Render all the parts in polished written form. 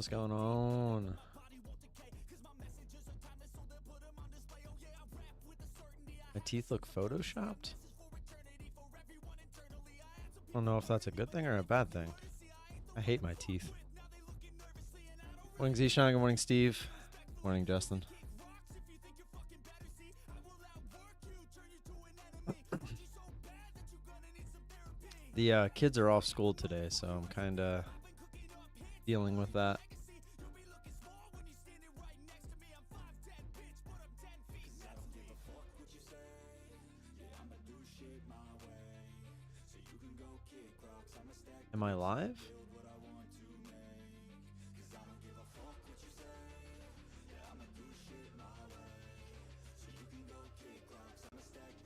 What's going on? My teeth look photoshopped? I don't know if that's a good thing or a bad thing. I hate my teeth. Morning Zishan, good morning Steve. Good morning Justin. The kids are off school today, so I'm kind of dealing with that. Am I live?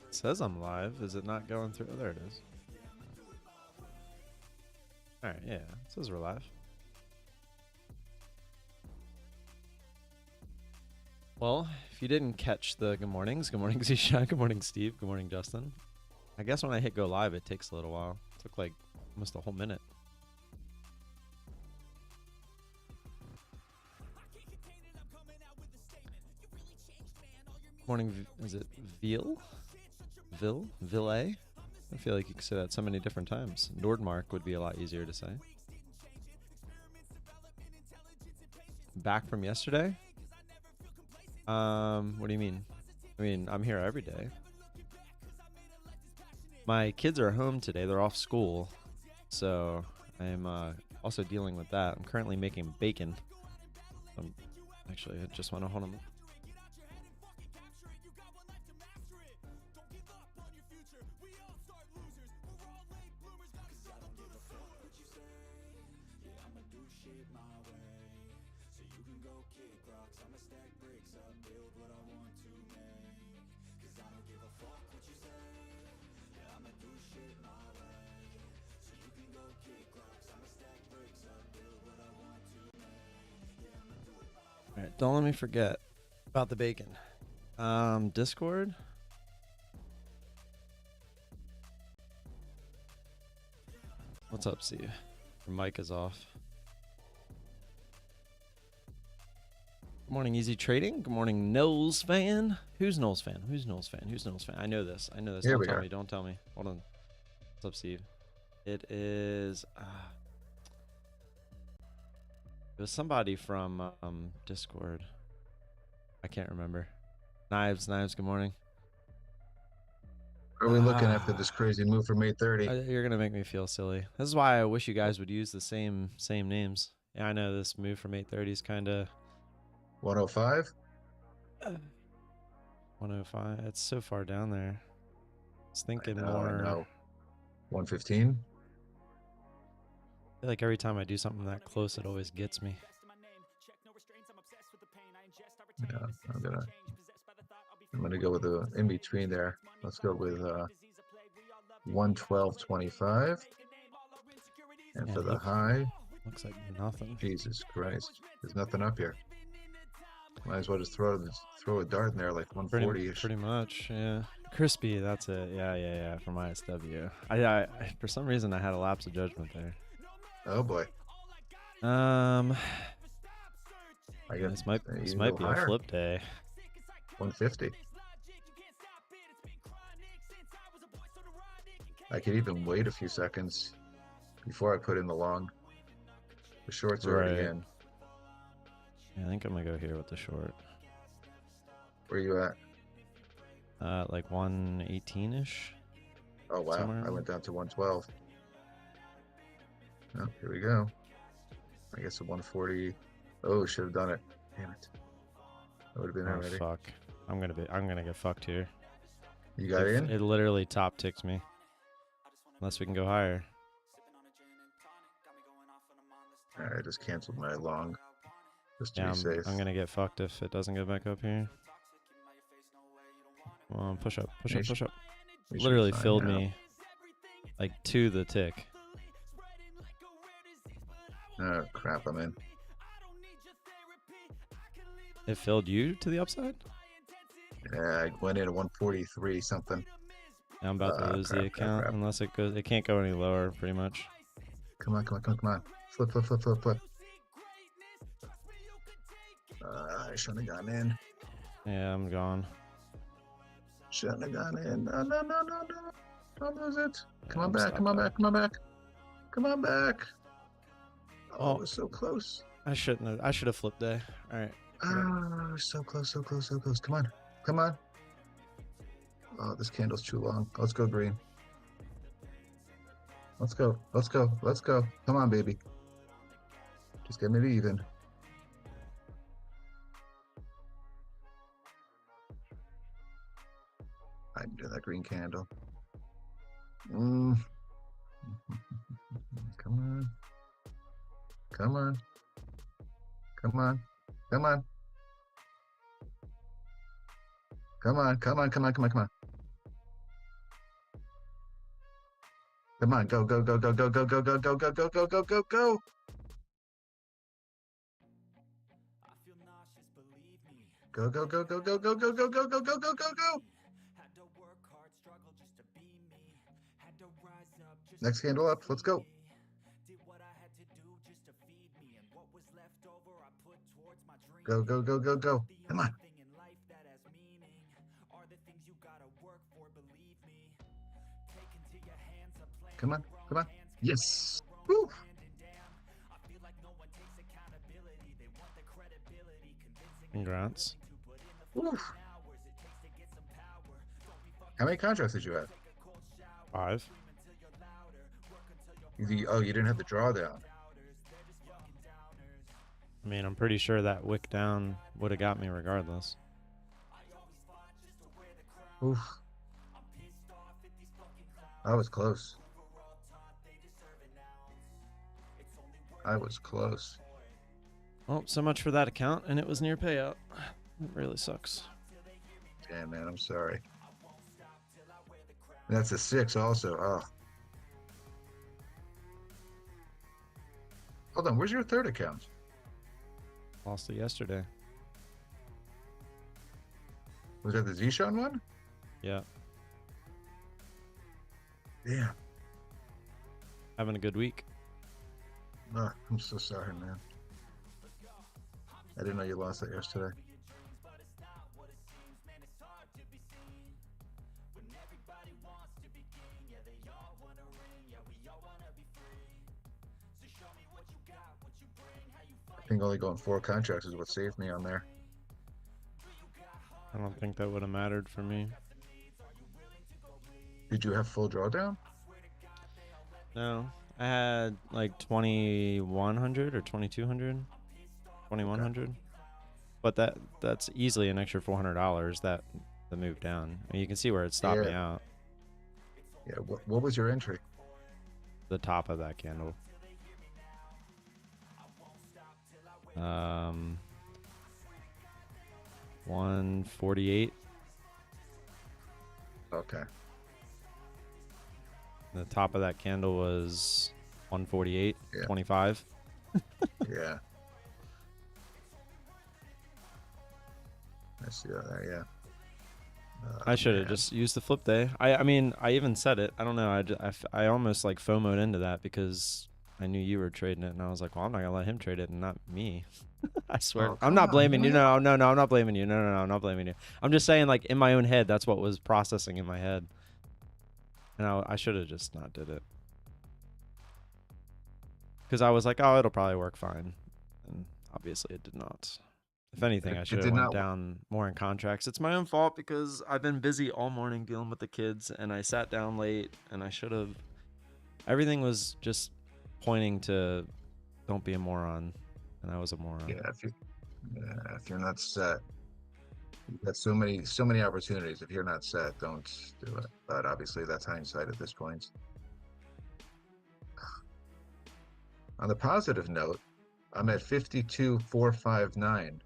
It says I'm live. Is it not going through? Oh, there it is. Alright, yeah. It says we're live. Well, if you didn't catch the good mornings, good morning Zishan, good morning Steve, good morning Justin. I guess when I hit go live, it takes a little while. It took like almost a whole minute. Morning, is it Ville? Ville? I feel like you could say that so many different times. Nordmark would be a lot easier to say. Back from yesterday? What do you mean? I mean, I'm here every day. My kids are home today. They're off school. So I'm also dealing with that. I'm currently making bacon. Actually, I just want to hold them. Alright, don't let me forget about the bacon. Discord. What's up, Steve? Your mic is off. Good morning, Easy Trading. Good morning, Knowles fan. Who's Knowles fan? Who's Knowles fan? Who's Knowles fan? I know this. I know this. Don't tell me. Don't tell me. Hold on. What's up, Steve? It is... it was somebody from Discord. I can't remember. Knives, good morning. Are we looking after this crazy move from 8:30? You're gonna make me feel silly. This is why I wish you guys would use the same names. Yeah, I know this move from 8:30 is kind of 105. 105. It's so far down there. I was thinking I more. know. 115. I feel like every time I do something that close, it always gets me. Yeah, I'm gonna go with the in between there. Let's go with 112.25. And for the high, looks like nothing. Jesus Christ, there's nothing up here. Might as well just throw a dart in there, like 140-ish. Pretty much, yeah. Crispy, that's it. Yeah. From ISW. I for some reason I had a lapse of judgment there. Oh boy. I guess this might be higher. A flip day. 150. I could even wait a few seconds before I put in the long. The shorts are already in. Yeah, I think I'm gonna go here with the short. Where are you at? Like 118-ish. Oh wow, somewhere. I went down to 112. Oh, here we go. I guess a 140. Oh, should have done it. Damn it. That would have been already. Fuck. I'm gonna get fucked here. You got in? It literally top ticked me. Unless we can go higher. Alright, I just canceled my long. Just to be safe. I'm gonna get fucked if it doesn't go back up here. Come on, push up. Literally filled me like to the tick. Oh crap, I'm in. It filled you to the upside? Yeah, I went in at 143 something. I'm about to lose the account unless it goes. It can't go any lower, pretty much. Come on. Flip. I shouldn't have gone in. Yeah, I'm gone. Shouldn't have gone in. No, no, no, no, no. Don't lose it. Come on I'm back. Come on back. Come on back. Come on back. Oh, it was so close. I shouldn't have. I should have flipped day. All right. Oh, so close, so close, so close. Come on. Come on. Oh, this candle's too long. Let's go green. Let's go. Let's go. Let's go. Come on, baby. Just get me to even. I can do that green candle. Come on. Come on. Come on. Come on. Come on. Come on. Come on. Come on. Come on. Come on. Go, go, go, go, go, go, go, go, go, go, go, go, go, go, go. Go, go, go, go, go, go, go, go, go, go, go, go, go, go. Next candle up. Let's go. Go, go, go, go, go. Come on. Come on. Come on. Yes. Woo. Congrats. Woo. How many contracts did you have? 5. Oh, you didn't have the drawdown. I mean, I'm pretty sure that wick down would have got me regardless. Oof. I was close. I was close. Well, so much for that account, and it was near payout. It really sucks. Damn, man, I'm sorry. That's a 6 also. Oh. Hold on, where's your third account? Lost it yesterday. Was that the Zishan one? Yeah. Yeah. Having a good week. Oh, I'm so sorry, man. I didn't know you lost that yesterday. I think only going 4 contracts is what saved me on there. I don't think that would have mattered for me. Did you have full drawdown? No. I had like 2,100 or 2,200. 2,100. Okay. But that's easily an extra $400 that the move down. I mean, you can see where it stopped me out. Yeah, what was your entry? The top of that candle. 148. Okay. The top of that candle was 148, yeah. 25. Yeah. I see that, yeah. I should have just used the flip day. I mean, I even said it. I don't know. I almost like FOMO'd into that because I knew you were trading it, and I was like, well, I'm not going to let him trade it and not me. I swear. I'm not blaming you. No, I'm not blaming you. No, I'm not blaming you. I'm just saying, like, in my own head, that's what was processing in my head. And I should have just not did it. Because I was like, oh, it'll probably work fine. And obviously it did not. If anything, I should have went down more in contracts. It's my own fault because I've been busy all morning dealing with the kids, and I sat down late, and I should have. Everything was just pointing to don't be a moron, and I was a moron. Yeah, if you're not set, you've got so many opportunities. If you're not set, don't do it. But obviously that's hindsight at this point. On the positive note, I'm at 52,459.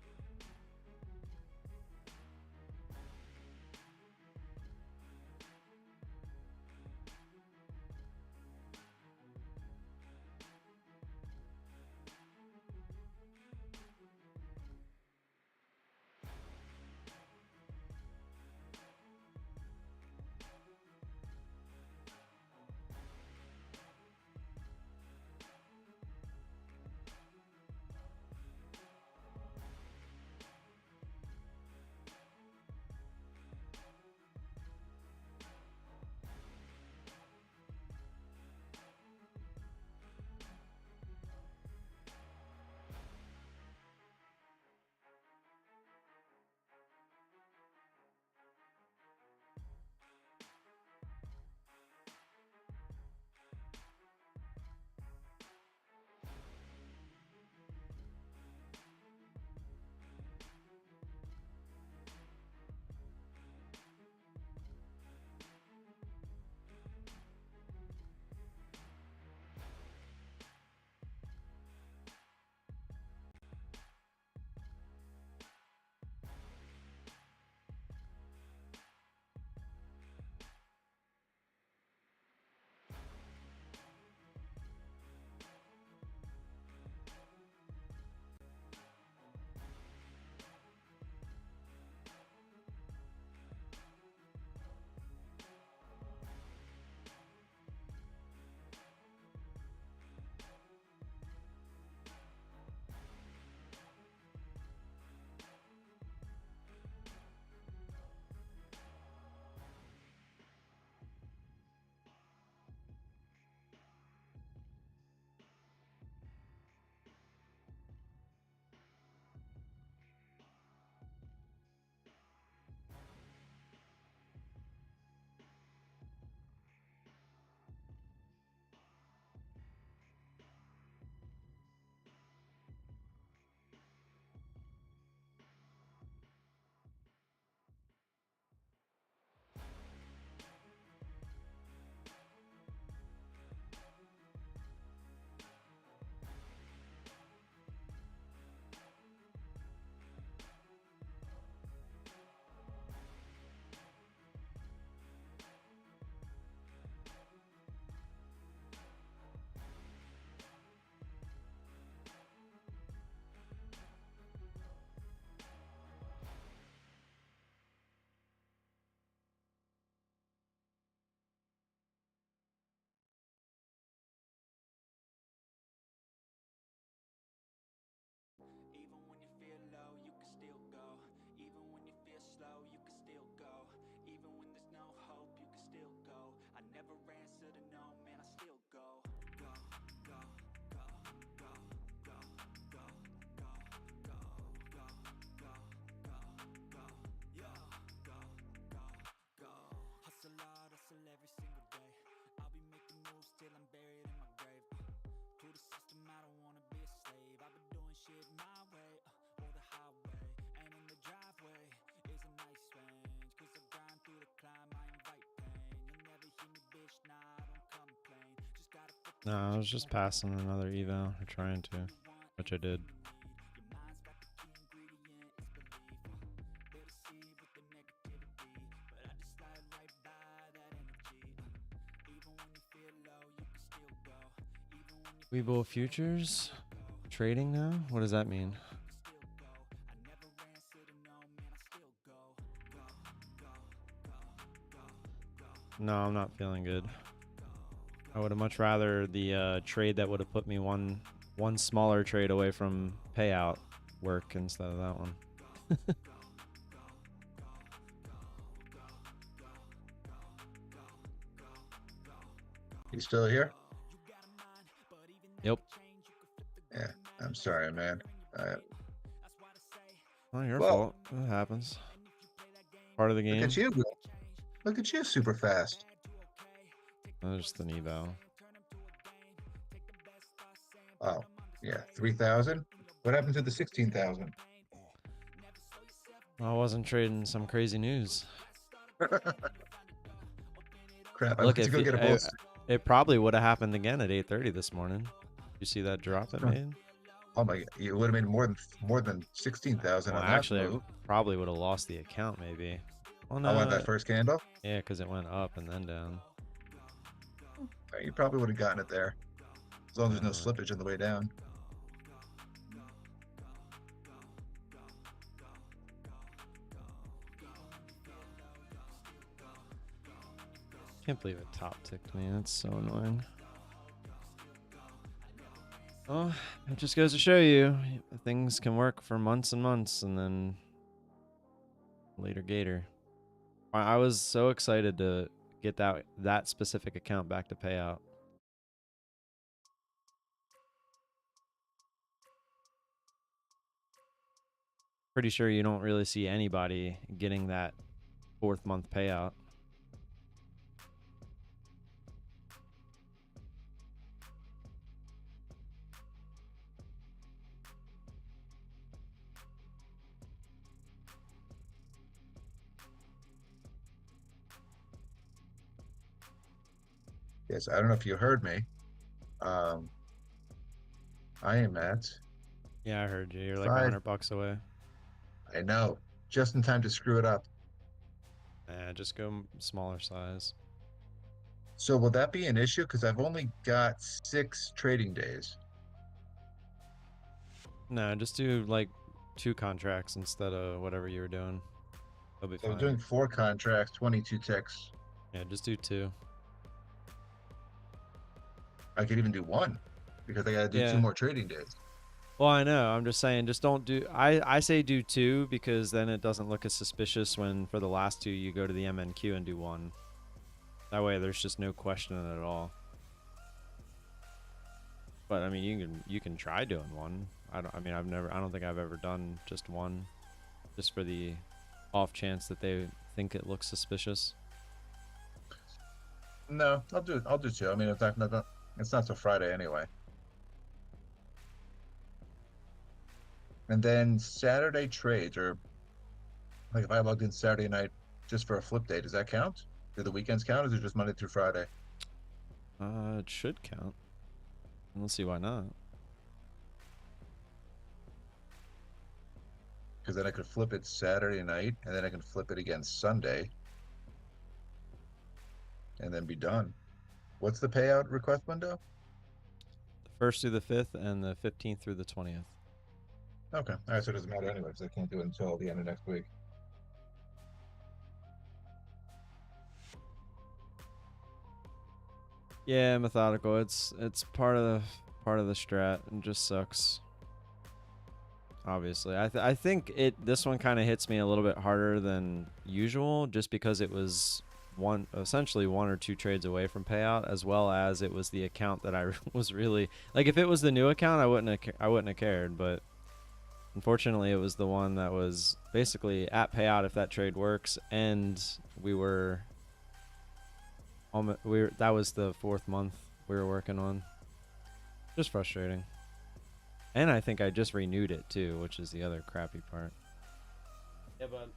No, I was just passing another eval, or trying to, which I did. Webull futures trading now? What does that mean? No, I'm not feeling good. I would have much rather the trade that would have put me one smaller trade away from payout work instead of that one. You still here? Yep. Yeah, I'm sorry, man. Not your fault. It happens. Part of the game. Look at you. Look at you, super fast. Just an eval. Oh, yeah, 3,000. What happened to the 16,000? I wasn't trading some crazy news. Crap! Look, I went to go get a bowl. It probably would have happened again at 8:30 this morning. You see that drop it made? Oh my! You would have made more than 16,000 Well, on actually, that move. I probably would have lost the account maybe. Well, I want that first candle. Yeah, because it went up and then down. You probably would have gotten it there, as long as there's no slippage on the way down. Can't believe it top ticked me. That's so annoying. Oh, it just goes to show you things can work for months and months, and then later gator. I was so excited to get that specific account back to payout. Pretty sure you don't really see anybody getting that 4th month payout. Yes, I don't know if you heard me. I am at. Yeah, I heard you. You're like $100 away. I know, just in time to screw it up. Just go smaller size. So will that be an issue? Because I've only got 6 trading days. No, just do like 2 contracts instead of whatever you were doing. That'll be fine. I'm doing 4 contracts, 22 ticks. Yeah, just do 2. I could even do 1 because I got to do 2 more trading days. Well, I know. I'm just saying, just don't do. I say do 2 because then it doesn't look as suspicious when for the last 2 you go to the MNQ and do 1. That way, there's just no question in it at all. But I mean, you can try doing 1. I don't think I've ever done just 1, just for the off chance that they think it looks suspicious. No, I'll do 2. I mean, it's not till Friday anyway. And then Saturday trades, or like if I logged in Saturday night just for a flip day, does that count? Do the weekends count, or is it just Monday through Friday? It should count. Let's see why not. Because then I could flip it Saturday night, and then I can flip it again Sunday, and then be done. What's the payout request window? The 1st through the 5th, and the 15th through the 20th. Okay. All right, so it doesn't matter anyway, because I can't do it until the end of next week. Yeah, methodical. It's part of the strat, and just sucks. Obviously, I think this one kind of hits me a little bit harder than usual, just because it was essentially 1 or 2 trades away from payout, as well as it was the account that I was really like. If it was the new account, I wouldn't have cared, but unfortunately, it was the one that was basically at payout if that trade works, and that was the 4th month we were working on. Just frustrating. And I think I just renewed it too, which is the other crappy part. Yeah, bud.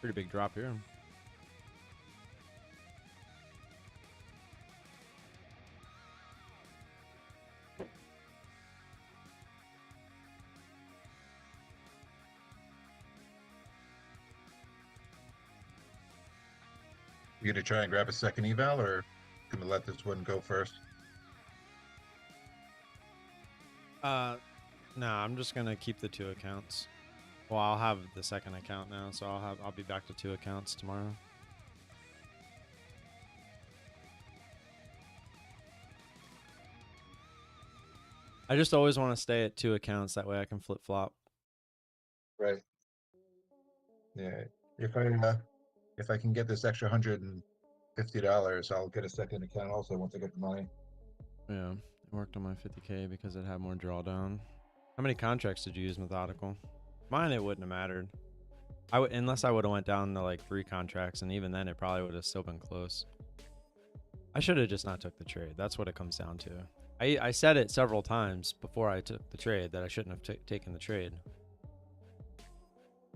Pretty big drop here. You gonna try and grab a second eval, or gonna let this one go first? No, I'm just gonna keep the 2 accounts. Well, I'll have the second account now, so I'll be back to 2 accounts tomorrow. I just always want to stay at 2 accounts, that way I can flip flop. Right. Yeah. If I can get this extra $150, I'll get a second account also once I get the money. Yeah, I worked on my 50K because it had more drawdown. How many contracts did you use methodical? Mine, it wouldn't have mattered. Unless I would have went down to like 3 contracts, and even then it probably would have still been close. I should have just not took the trade. That's what it comes down to. I said it several times before I took the trade that I shouldn't have taken the trade.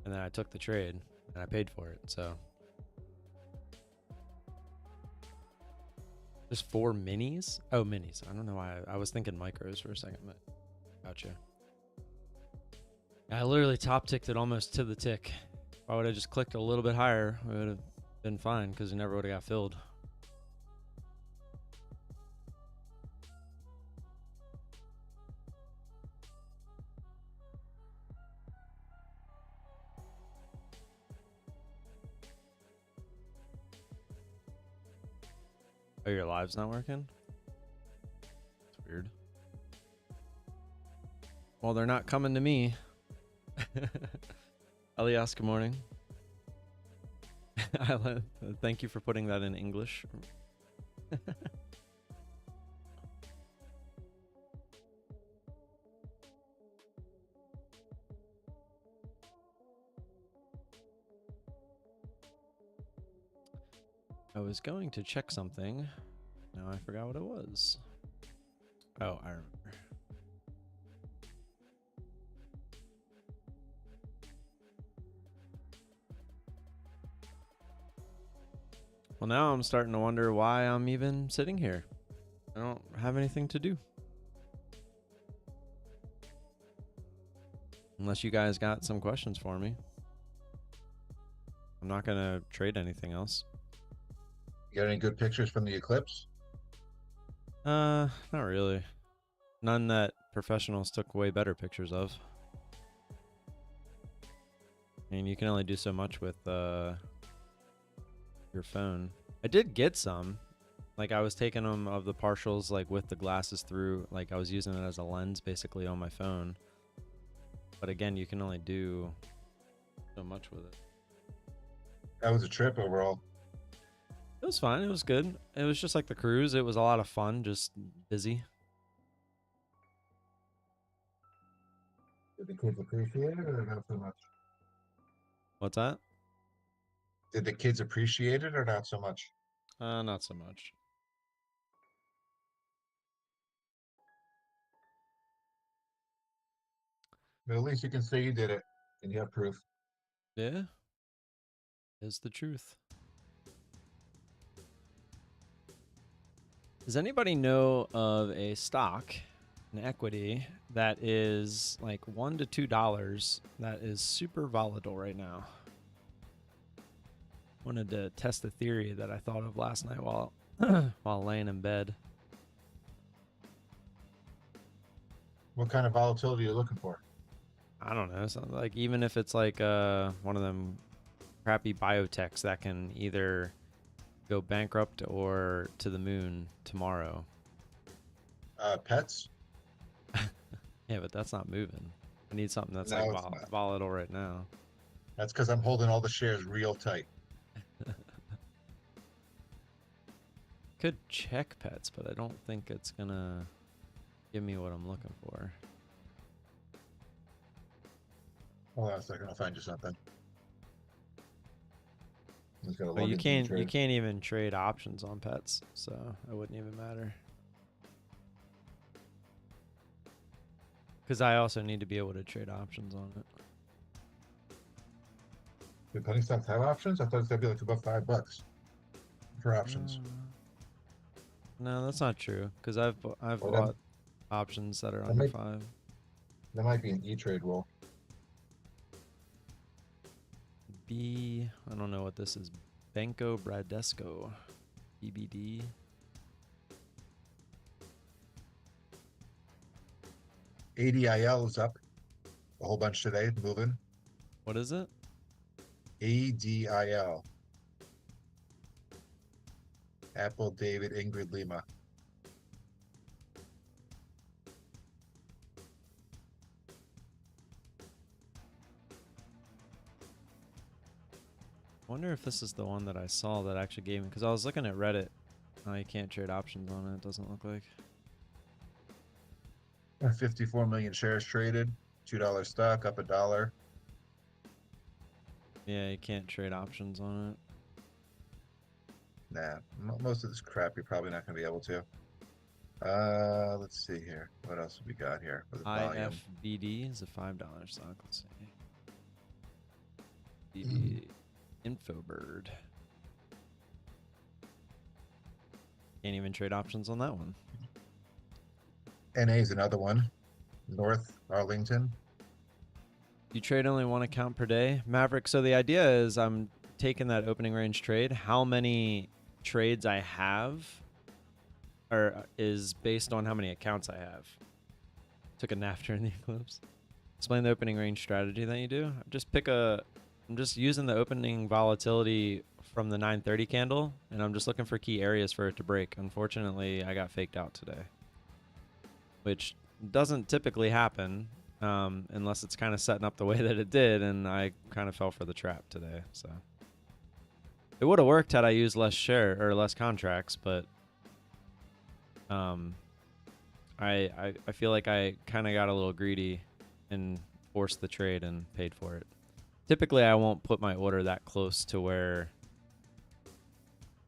And then I took the trade and I paid for it, so. There's 4 minis? Oh, minis. I don't know why. I was thinking micros for a second, but gotcha. I literally top ticked it almost to the tick. If I would have just clicked a little bit higher, it would have been fine because it never would have got filled. Oh, your live's not working? It's weird. Well, they're not coming to me. Elias, good morning. Thank you for putting that in English. I was going to check something. Now I forgot what it was. Oh, I remember. Well, now I'm starting to wonder why I'm even sitting here. I don't have anything to do. Unless you guys got some questions for me. I'm not going to trade anything else. You got any good pictures from the eclipse? Not really. None that professionals took way better pictures of. I mean, you can only do so much with your phone. I did get some. Like, I was taking them of the partials, like, with the glasses through. Like, I was using it as a lens, basically, on my phone. But again, you can only do so much with it. That was a trip overall. It was fine. It was good. It was just like the cruise. It was a lot of fun, just busy. Did the kids appreciate it or not so much? What's that? Did the kids appreciate it or not so much? Not so much. But at least you can say you did it and you have proof. Yeah. Is the truth. Does anybody know of a stock, an equity, that is like $1 to $2 that is super volatile right now? Wanted to test the theory that I thought of last night while while laying in bed. What kind of volatility are you looking for? I don't know. So like, even if it's like one of them crappy biotechs that can either go bankrupt or to the moon tomorrow. Pets? Yeah, but that's not moving. I need something that's No, like it's volatile right now. That's because I'm holding all the shares real tight. Could check pets, but I don't think it's gonna give me what I'm looking for. Hold on a second, I'll find you something. But you can't even trade options on pets, so it wouldn't even matter. Because I also need to be able to trade options on it. Do penny stocks have options? I thought it's gonna be like about $5 for options. No, that's not true. Because I've bought options that are under 5. That might be an E-Trade rule. I don't know what this is. Banco Bradesco. BBD. ADIL is up a whole bunch today, moving. What is it? ADIL. Apple, David, Ingrid, Lima. Wonder if this is the one that I saw that actually gave me, because I was looking at Reddit. Oh, you can't trade options on it. It doesn't look like. 54 million shares traded. $2 stock, up $1. Yeah, you can't trade options on it. Nah, most of this crap you're probably not going to be able to. Let's see here. What else have we got here? IFBD is a $5 stock. Let's see. BB Infobird. Can't even trade options on that one. NA is another one. North Arlington. You trade only one account per day, Maverick. So the idea is I'm taking that opening range trade. How many trades I have is based on how many accounts I have. Took a nap during the eclipse. Explain the opening range strategy that you do. I'm just using the opening volatility from the 930 candle, and I'm just looking for key areas for it to break. Unfortunately, I got faked out today, which doesn't typically happen unless it's kind of setting up the way that it did, and I kind of fell for the trap today. So it would have worked had I used less contracts, but I feel like I kind of got a little greedy and forced the trade and paid for it. Typically, I won't put my order that close to where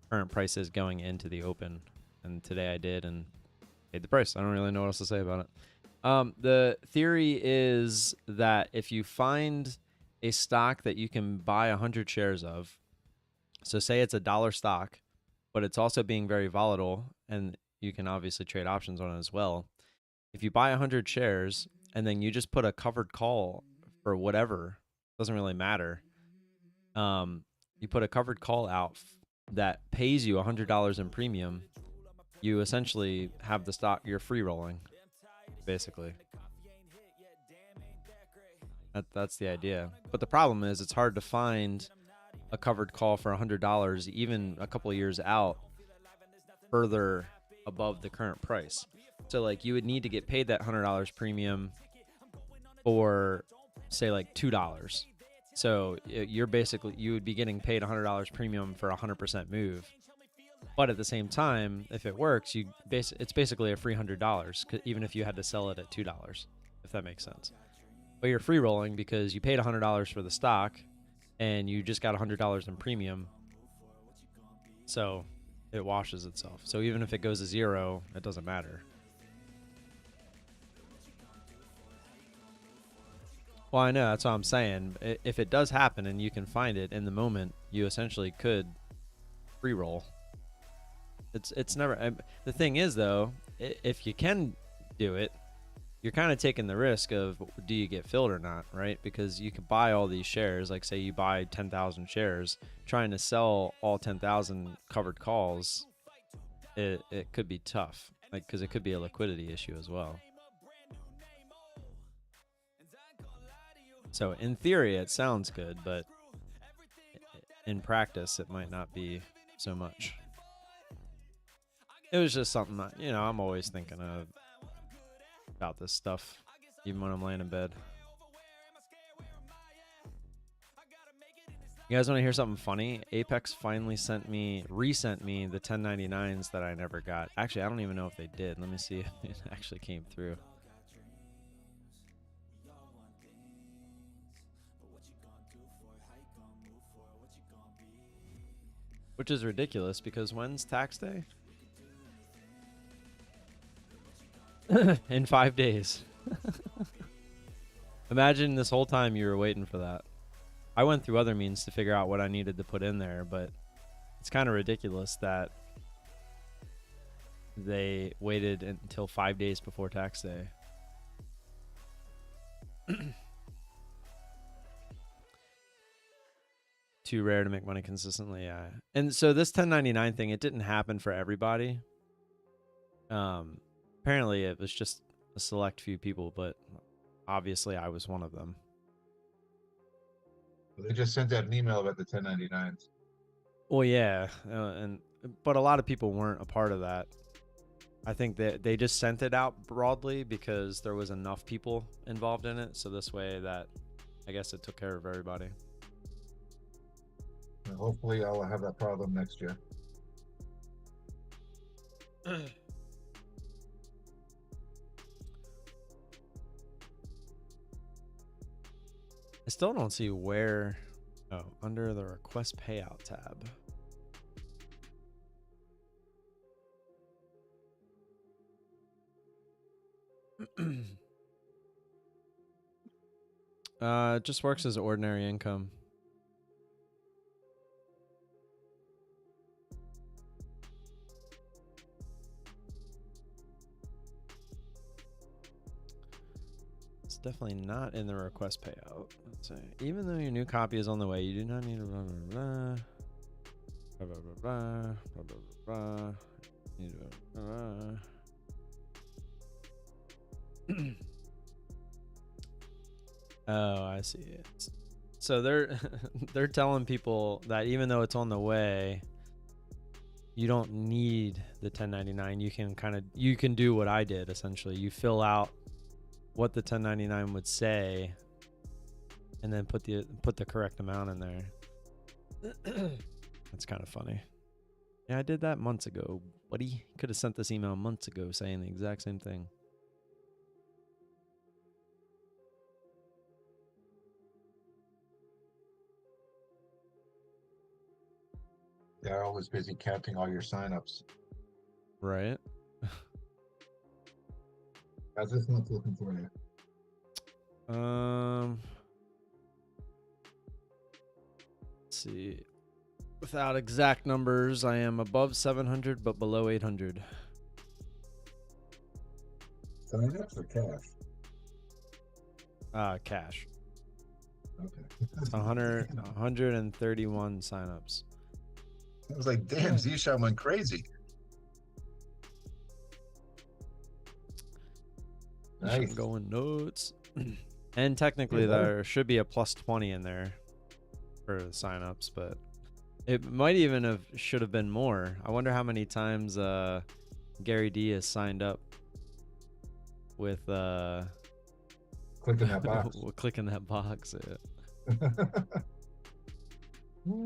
current price is going into the open, and today I did and paid the price. I don't really know what else to say about it. The theory is that if you find a stock that you can buy 100 shares of, so say it's $1 stock, but it's also being very volatile, and you can obviously trade options on it as well. If you buy 100 shares and then you just put a covered call for whatever, doesn't really matter. You put a covered call out that pays you $100 in premium. You essentially have the stock, you're free rolling, basically. That's the idea. But the problem is it's hard to find a covered call for $100 even a couple of years out further above the current price. So like you would need to get paid that $100 premium for say like $2. So you would be getting paid $100 premium for a 100% move. But at the same time, if it works, it's basically a free $100, even if you had to sell it at $2, if that makes sense. But you're free rolling because you paid $100 for the stock and you just got $100 in premium. So it washes itself. So even if it goes to zero, it doesn't matter. Well, I know, that's what I'm saying. If it does happen and you can find it in the moment, you essentially could free roll. It's never. The thing is, though, if you can do it, you're kind of taking the risk of do you get filled or not, right? Because you can buy all these shares. Like say you buy 10,000 shares, trying to sell all 10,000 covered calls, it could be tough, like because it could be a liquidity issue as well. So in theory, it sounds good, but in practice, it might not be so much. It was just something that, I'm always thinking about this stuff, even when I'm laying in bed. You guys want to hear something funny? Apex finally resent me the 1099s that I never got. Actually, I don't even know if they did. Let me see if it actually came through. Which is ridiculous because when's tax day? In 5 days. Imagine this whole time you were waiting for that. I went through other means to figure out what I needed to put in there, but it's kind of ridiculous that they waited until 5 days before tax day. Too rare to make money consistently, yeah. And so this 1099 thing, it didn't happen for everybody. Apparently it was just a select few people, but obviously I was one of them. They just sent out an email about the 1099s. Well, yeah, but a lot of people weren't a part of that. I think that they just sent it out broadly because there was enough people involved in it. So this way that, I guess it took care of everybody. And hopefully I'll have that problem next year. I still don't see where. Oh, under the request payout tab. It just works as ordinary income. Definitely not in the request payout. Let's say, even though your new copy is on the way, you do not need to blah blah blah blah blah blah blah blah blah. Oh, I see it. So they're telling people that even though it's on the way, you don't need the 1099. You can do what I did essentially. You fill out what the 1099 would say and then put the correct amount in there. That's kind of funny. Yeah, I did that months ago, buddy. Could have sent this email months ago saying the exact same thing. They're always busy counting all your signups. Right. How's this month looking for you? Let's see. Without exact numbers, I am above 700 but below 800. Signups or cash? Cash. Okay. It's 131 signups. I was like, damn, Zishan went crazy. Nice. Going nuts. And technically there should be a plus 20 in there for the signups, but it might even have should have been more. I wonder how many times Gary D has signed up with clicking that box. clicking that box.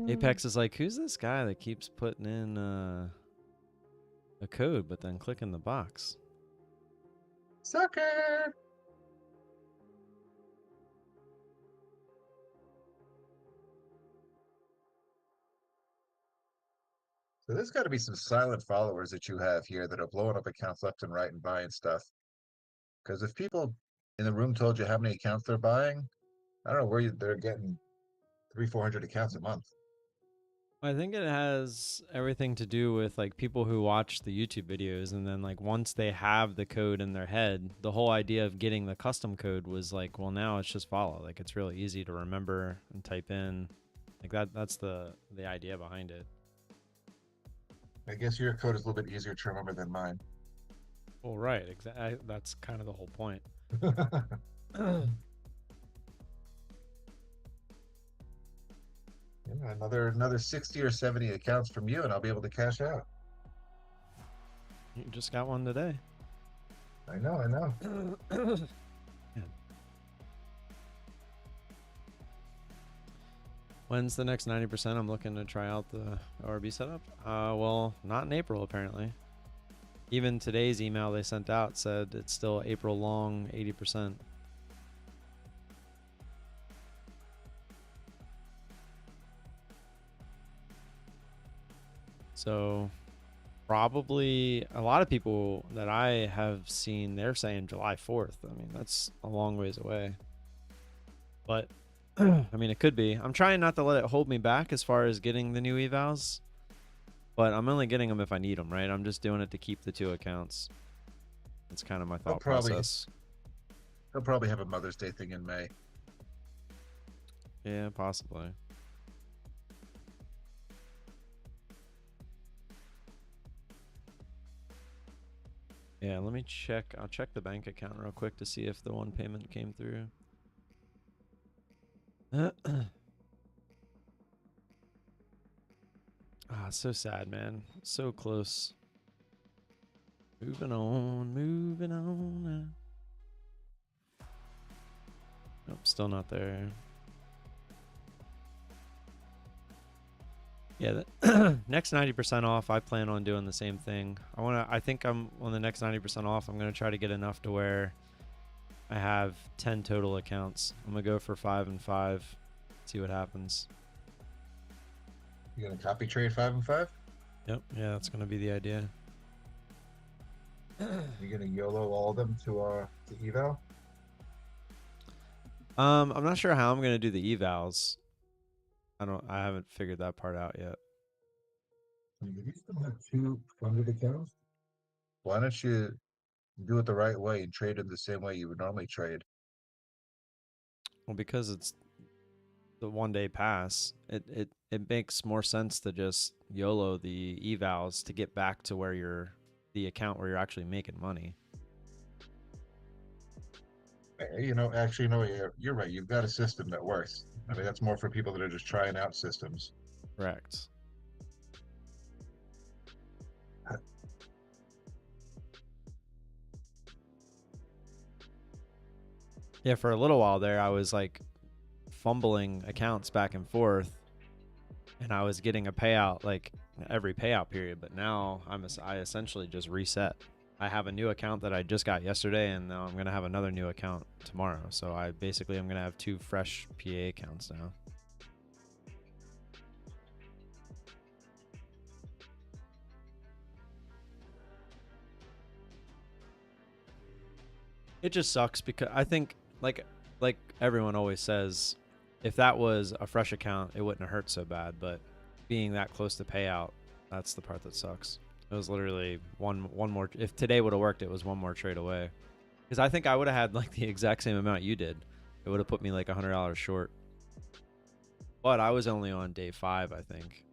Apex is like, who's this guy that keeps putting in a code but then clicking the box? Sucker. So there's got to be some silent followers that you have here that are blowing up accounts left and right and buying stuff. Because if people in the room told you how many accounts they're buying, I don't know where they're getting 300-400 accounts a month. I think it has everything to do with like people who watch the YouTube videos, and then like once they have the code in their head, the whole idea of getting the custom code was like, well, now it's just follow. Like it's really easy to remember and type in. Like that's the idea behind it. I guess your code is a little bit easier to remember than mine. Well, right. Exactly. That's kind of the whole point. Yeah, another 60 or 70 accounts from you, and I'll be able to cash out. You just got one today. I know. Yeah. When's the next 90%? I'm looking to try out the ORB setup. Well, not in April, apparently. Even today's email they sent out said it's still April long, 80%. So probably a lot of people that I have seen, they're saying July 4th. I mean, that's a long ways away. But I mean, it could be. I'm trying not to let it hold me back as far as getting the new evals. But I'm only getting them if I need them, right? I'm just doing it to keep the 2 accounts. It's kind of my thought process. They'll probably have a Mother's Day thing in May. Yeah, possibly. Yeah, let me check. I'll check the bank account real quick to see if the one payment came through. Ah, so sad, man. So close. Moving on. Nope, still not there. Yeah, the next 90% off, I plan on doing the same thing. I think I'm on the next 90% off. I'm going to try to get enough to where I have 10 total accounts. I'm going to go for 5 and 5. See what happens. You gonna copy trade 5 and 5? Yep. Yeah, that's going to be the idea. You gonna YOLO all of them to eval? I'm not sure how I'm going to do the evals. I haven't figured that part out yet. You still have 2 funded accounts? Why don't you do it the right way and trade them the same way you would normally trade? Well, because it's the 1-day pass, it makes more sense to just YOLO the evals to get back to where you're the account where you're actually making money. You know, actually, no, you're right. You've got a system that works. I mean, that's more for people that are just trying out systems. Correct. Yeah, for a little while there, I was like fumbling accounts back and forth, and I was getting a payout like every payout period. But now I essentially just reset. I have a new account that I just got yesterday, and now I'm gonna have another new account tomorrow. So I'm gonna have 2 fresh PA accounts now. It just sucks because I think like everyone always says, if that was a fresh account, it wouldn't have hurt so bad. But being that close to payout, that's the part that sucks. It was literally one more. If today would have worked, it was 1 more trade away. Because I think I would have had like the exact same amount you did. It would have put me like $100 short. But I was only on day 5, I think.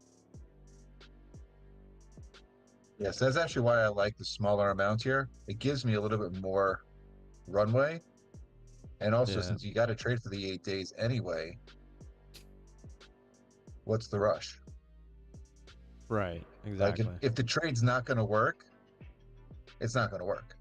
Yes, that's actually why I like the smaller amount here. It gives me a little bit more runway. And also, Yeah. since you got to trade for the 8 days anyway, what's the rush? Right. Like Exactly. if the trade's not going to work, it's not going to work.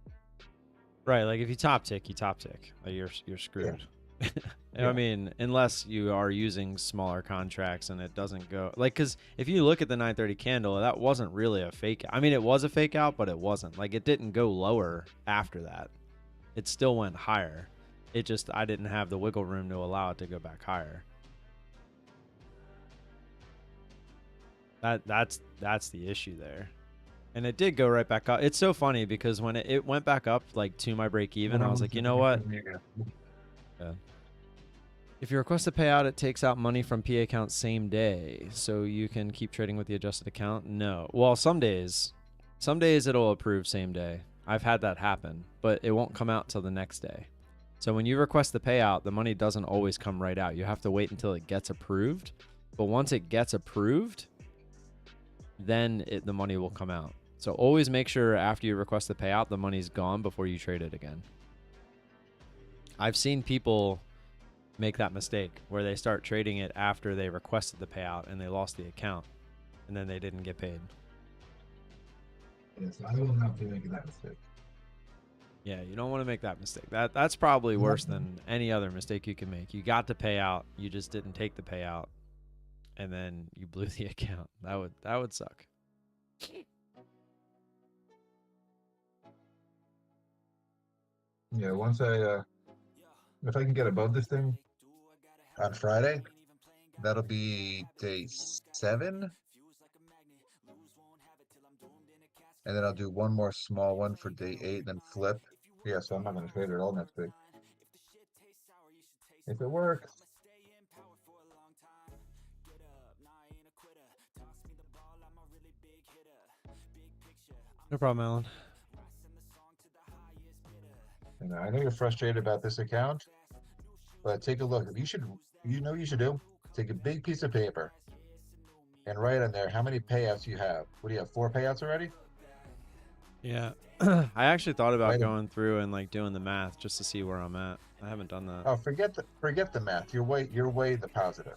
Right. Like if you top tick, you top tick. Like you're Yeah. screwed. I Yeah. mean, unless you are using smaller contracts and it doesn't go like, because if you look at the 930 candle, that wasn't really a fake. I mean, it was a fake out, but it wasn't. Like it didn't go lower after that. It still went higher. It just I didn't have the wiggle room to allow it to go back higher. That's the issue there. And it did go right back up. It's so funny because when it went back up like to my break even, I was like, you know what? Yeah. If you request a payout, it takes out money from PA account same day, so you can keep trading with the adjusted account. No. Well, some days it'll approve same day. I've had that happen, but it won't come out till the next day. So when you request the payout, the money doesn't always come right out. You have to wait until it gets approved. But once it gets approved, then the money will come out. So always make sure after you request the payout, the money's gone before you trade it again. I've seen people make that mistake where they start trading it after they requested the payout and they lost the account and then they didn't get paid. Yes, I will not be making that mistake. Yeah, you don't want to make that mistake. That's probably worse than any other mistake you can make. You got the payout, you just didn't take the payout, and then you blew the account. That would suck. Yeah, once if I can get above this thing on Friday, that'll be day 7. And then I'll do one more small one for day 8, then flip. Yeah, so I'm not going to trade it all next week. If it works. No problem, Alan. And I know you're frustrated about this account, but take a look. You know what you should do? Take a big piece of paper and write on there how many payouts you have. What do you have? 4 payouts already? Yeah. I actually thought about Write 'em. going through and like doing the math just to see where I'm at. I haven't done that. Oh, forget the math. You're way the positive.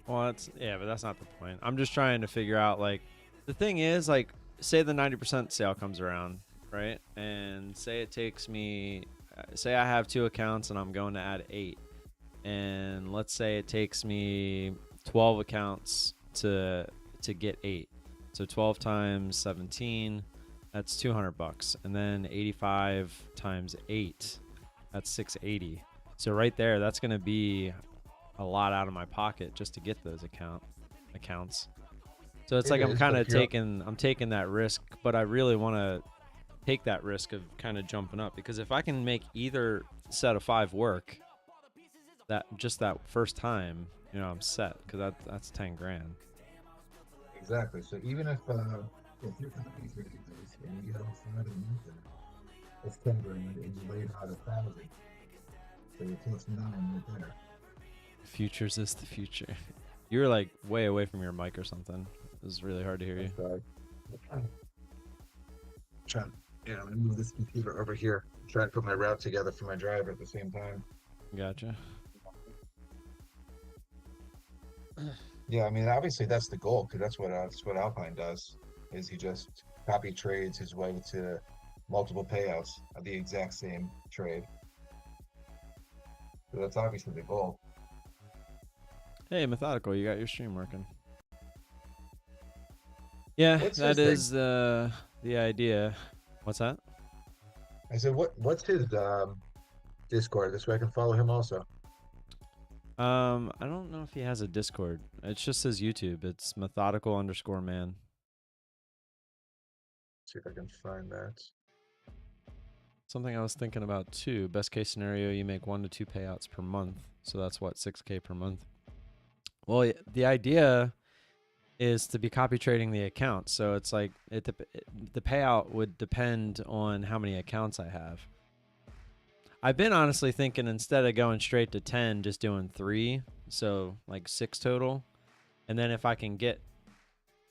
Well, but that's not the point. I'm just trying to figure out like the thing is like say the 90% sale comes around, right? And say it takes me say I have 2 accounts and I'm going to add 8. And let's say it takes me 12 accounts to get 8. So 12 times 17, that's $200, and then 85 times 8, that's 680. So right there, that's going to be a lot out of my pocket just to get those accounts. So it's like I'm kind of taking that risk, but I really want to take that risk of kind of jumping up, because if I can make either set of 5 work, that first time, I'm set, because that's 10 grand. Exactly. So even if you're copy trading this and you get all 5 of them, it's 10 grand and you laid out 1,000. So you're plus 9 right there. Futures is the future. You were like way away from your mic or something. It was really hard to hear you. Let me move this computer over here. Try to put my route together for my driver at the same time. Gotcha. Yeah, I mean, obviously that's the goal, because that's what Alpine does. Is he just copy trades his way to multiple payouts of the exact same trade. So that's obviously the goal. Hey, Methodical, you got your stream working. Yeah, that is the idea. What's that? I said, what's his Discord? This way I can follow him also. I don't know if he has a Discord. It's just his YouTube. It's methodical_man. See if I can find that. Something I was thinking about too. Best case scenario, you make 1 to 2 payouts per month. So that's what, $6K per month. Well, the idea is to be copy trading the account. So it's like the payout would depend on how many accounts I have. I've been honestly thinking instead of going straight to 10, just doing 3. So like 6 total. And then if I can get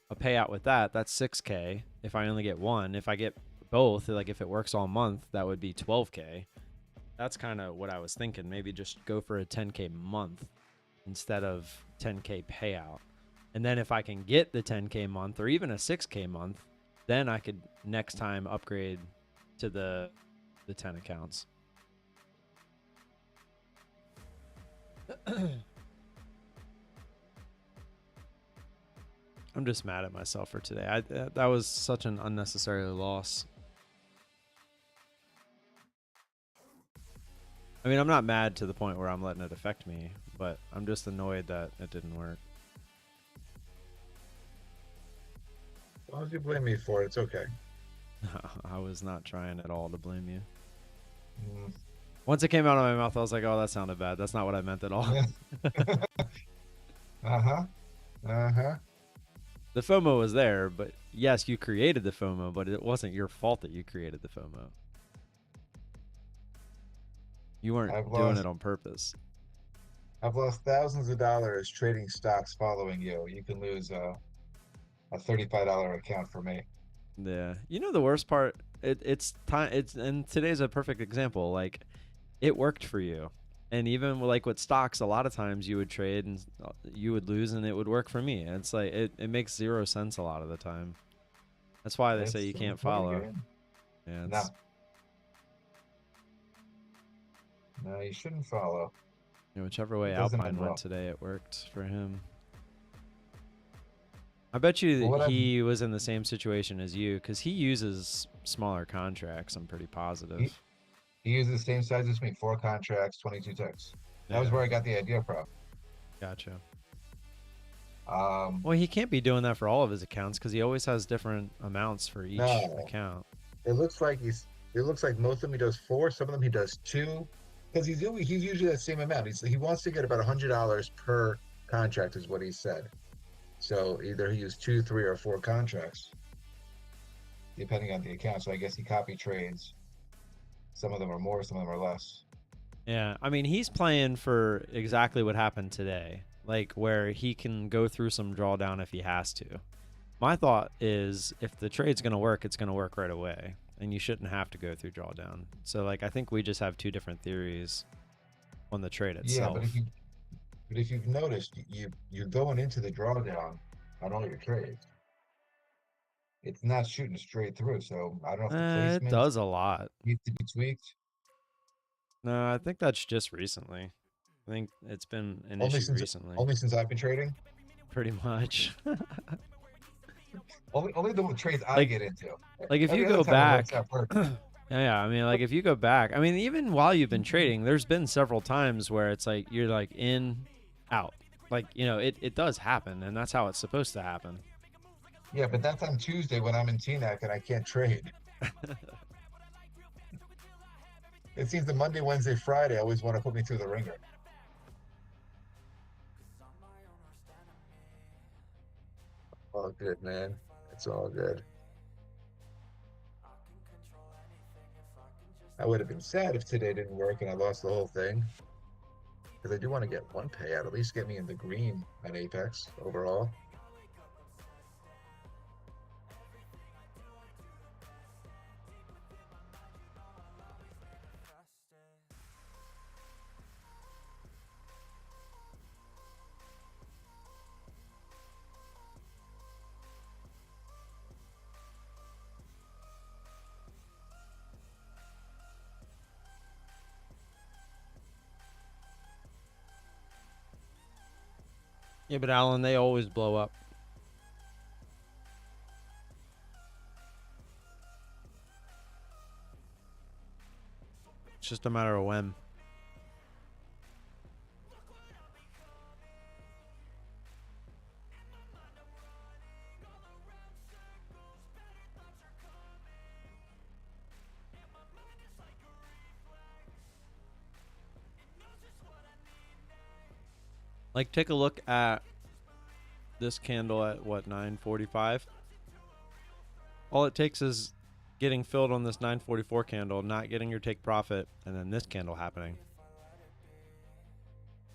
a payout with that, that's 6K. If I only get 1, if I get both, like if it works all month, that would be 12K. That's kind of what I was thinking. Maybe just go for a 10K month instead of 10K payout. And then if I can get the 10K month or even a 6K month, then I could next time upgrade to the 10 accounts. I'm just mad at myself for today. That was such an unnecessary loss. I mean, I'm not mad to the point where I'm letting it affect me, but I'm just annoyed that it didn't work. As long as you blame me for it, it's okay. I was not trying at all to blame you. Mm. Once it came out of my mouth, I was like, oh, that sounded bad. That's not what I meant at all. Uh-huh. Uh-huh. The FOMO was there, but yes, you created the FOMO, but it wasn't your fault that you created the FOMO. You weren't doing it on purpose. I've lost thousands of dollars trading stocks following you. You can lose a $35 account for me. Yeah. You know the worst part? It's time. And today's a perfect example. Like, it worked for you. And even like with stocks, a lot of times you would trade and you would lose and it would work for me. And it's like, it makes zero sense a lot of the time. That's why they say you can't follow. Yeah, No. No, you shouldn't follow. You know, whichever way Alpine went today, it worked for him. I bet you that he was in the same situation as you because he uses smaller contracts. I'm pretty positive. He uses the same size as me, 4 contracts, 22 ticks. That was where I got the idea from. Gotcha. Well, he can't be doing that for all of his accounts because he always has different amounts for each account. It looks like most of them he does 4, some of them he does 2, because he's usually that same amount. He wants to get about $100 per contract, is what he said. So either he used 2, 3, or 4 contracts, depending on the account. So I guess he copy trades. Some of them are more, some of them are less. Yeah, I mean, he's playing for exactly what happened today, like where he can go through some drawdown if he has to. My thought is if the trade's going to work, it's going to work right away, and you shouldn't have to go through drawdown. So, like, I think we just have 2 different theories on the trade itself. Yeah, but if you've noticed, you're going into the drawdown on all your trades. It's not shooting straight through, so I don't know if the placement it does a lot. Needs to be tweaked. No, I think that's just recently. I think it's been an issue recently. Only since I've been trading? Pretty much. only the trades I get into. Like if you go back, yeah, I mean, like if you go back, I mean, even while you've been trading, there's been several times where it's like you're like in, out. Like, you know, it does happen, and that's how it's supposed to happen. Yeah, but that's on Tuesday when I'm in TNAC and I can't trade. It seems the Monday, Wednesday, Friday always want to put me through the ringer. All good, man. It's all good. I would have been sad if today didn't work and I lost the whole thing. Because I do want to get one payout, at least get me in the green at Apex overall. Yeah, but Alan, they always blow up. It's just a matter of when. Like, take a look at this candle at what, 9:45? All it takes is getting filled on this 9:44 candle, not getting your take profit, and then this candle happening.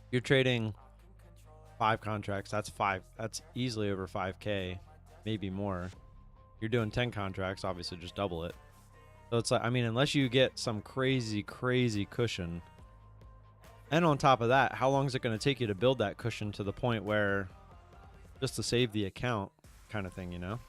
You're trading 5 contracts. That's easily over 5K, maybe more. You're doing 10 contracts, obviously just double it. So it's like, I mean, unless you get some crazy cushion. And on top of that, how long is it going to take you to build that cushion to the point where just to save the account kind of thing, you know?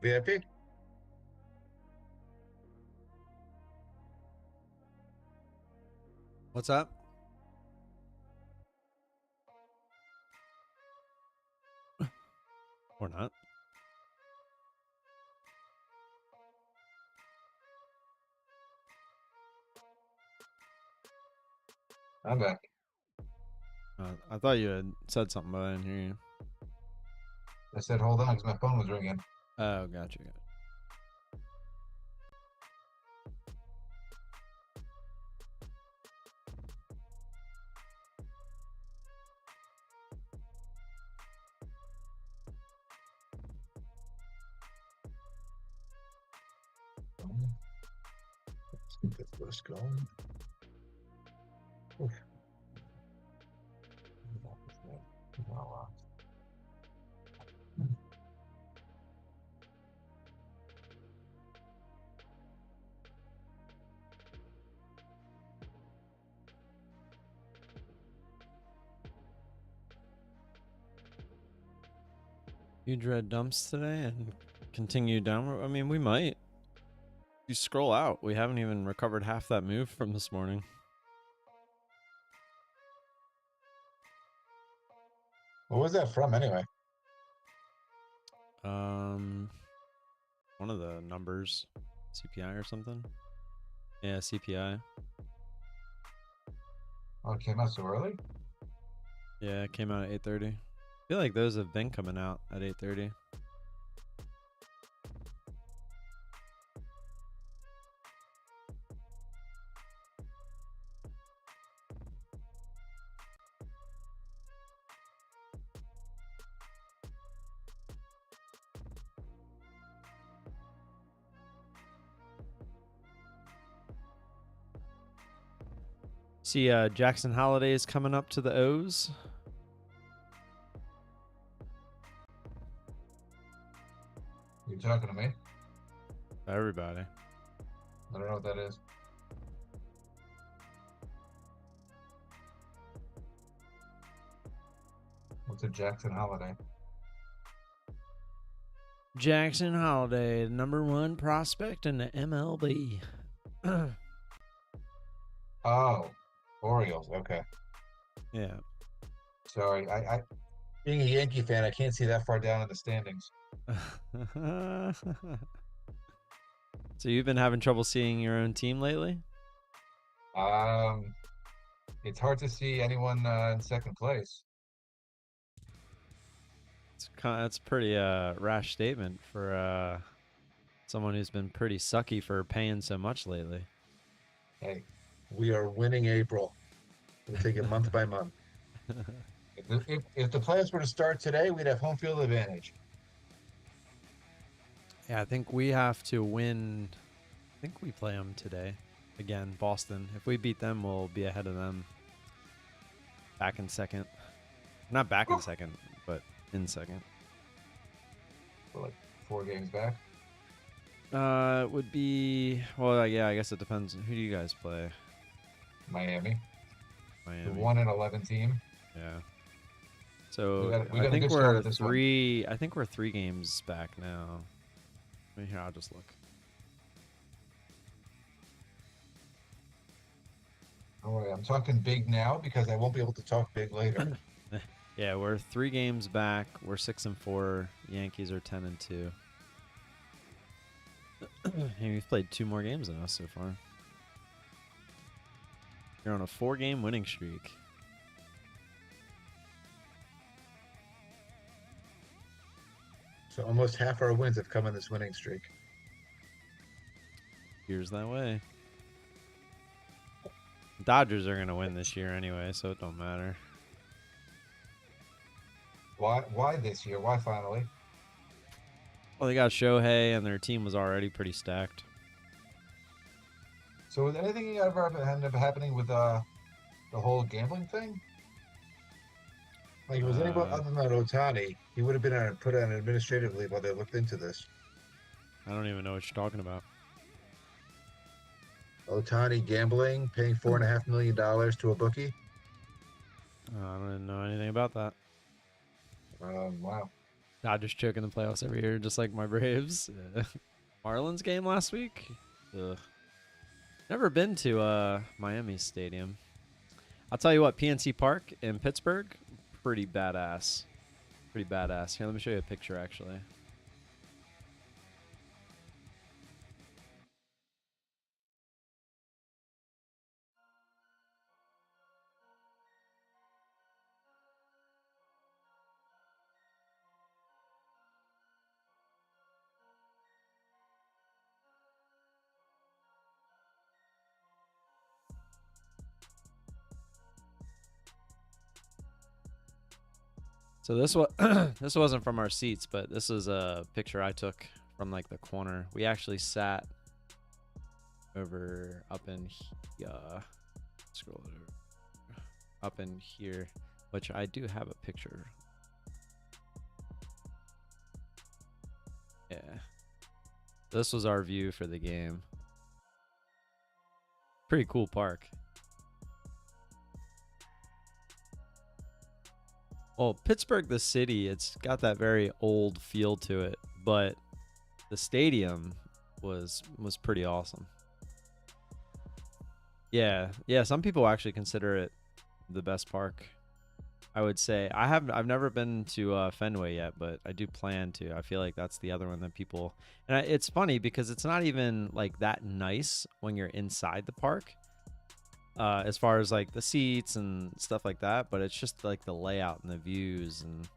VIP? What's up? Or not. I'm back. I thought you had said something, but I didn't hear you. I said, hold on, because my phone was ringing. Oh, gotcha. Let's keep this list going. Oof. You dread dumps today and continue downward? I mean, we might. You scroll out. We haven't even recovered half that move from this morning. What was that from anyway? One of the numbers, CPI or something. Yeah, CPI. Oh, it came out so early? Yeah, it came out at 8:30. I feel like those have been coming out at 8:30. See, Jackson Holiday is coming up to the O's. You talking to me? Everybody. I don't know what that is. What's a Jackson Holiday? Jackson Holiday, the #1 prospect in the MLB. Oh, Orioles. Okay. Yeah. Sorry. I being a Yankee fan, I can't see that far down in the standings. So you've been having trouble seeing your own team lately? It's hard to see anyone in second place. That's a pretty rash statement for someone who's been pretty sucky for paying so much lately. Hey, we are winning April. We'll take it month by month. If the playoffs were to start today, we'd have home field advantage. Yeah, I think we have to win. I think we play them today. Again, Boston. If we beat them, we'll be ahead of them. Back in second. Not back in second, but in second. We're like 4 games back. It would be, well, yeah, I guess it depends. Who do you guys play? Miami. The Miami. 1-11 team. Yeah. So we got I a think good start we're at this one. I think we're 3 games back now. Here, I'll just look. All right, I'm talking big now because I won't be able to talk big later. Yeah, we're 3 games back. We're 6-4. Yankees are 10-2. And we've played 2 more games than us so far. You're on a 4-game winning streak. So almost half our wins have come in this winning streak. Here's that way. Dodgers are going to win this year anyway, so it don't matter. Why this year? Why finally? Well, they got Shohei, and their team was already pretty stacked. So was anything ever end up happening with the whole gambling thing? Like, was anyone other than Otani, he would have been put on administrative leave while they looked into this. I don't even know what you're talking about. Otani gambling, paying $4.5 million to a bookie. I don't know anything about that. Wow. Dodgers choking the playoffs every year, just like my Braves. Marlins game last week. Ugh. Never been to Miami Stadium. I'll tell you what, PNC Park in Pittsburgh, pretty badass. Pretty badass. Here, let me show you a picture, actually. So this wasn't from our seats, but this is a picture I took from like the corner. We actually sat over up in scroll over, up in here, which I do have a picture. Yeah, this was our view for the game. Pretty cool park. Well, Pittsburgh, the city, it's got that very old feel to it, but the stadium was pretty awesome. Yeah, some people actually consider it the best park. I would say I've never been to Fenway yet, but I do plan to. I feel like that's the other one that people, and it's funny because it's not even like that nice when you're inside the park. As far as like the seats and stuff like that, but it's just like the layout and the views and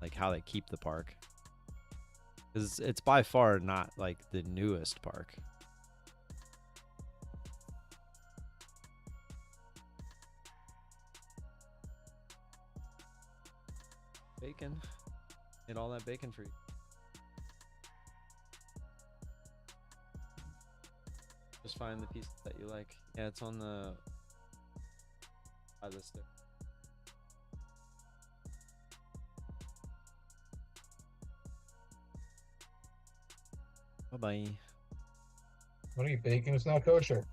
like how they keep the park, because it's by far not like the newest park. Bacon, and all that bacon for you. Just find the piece that you like. Yeah, it's on the this stick. Bye bye. What are you, bacon? It's not kosher.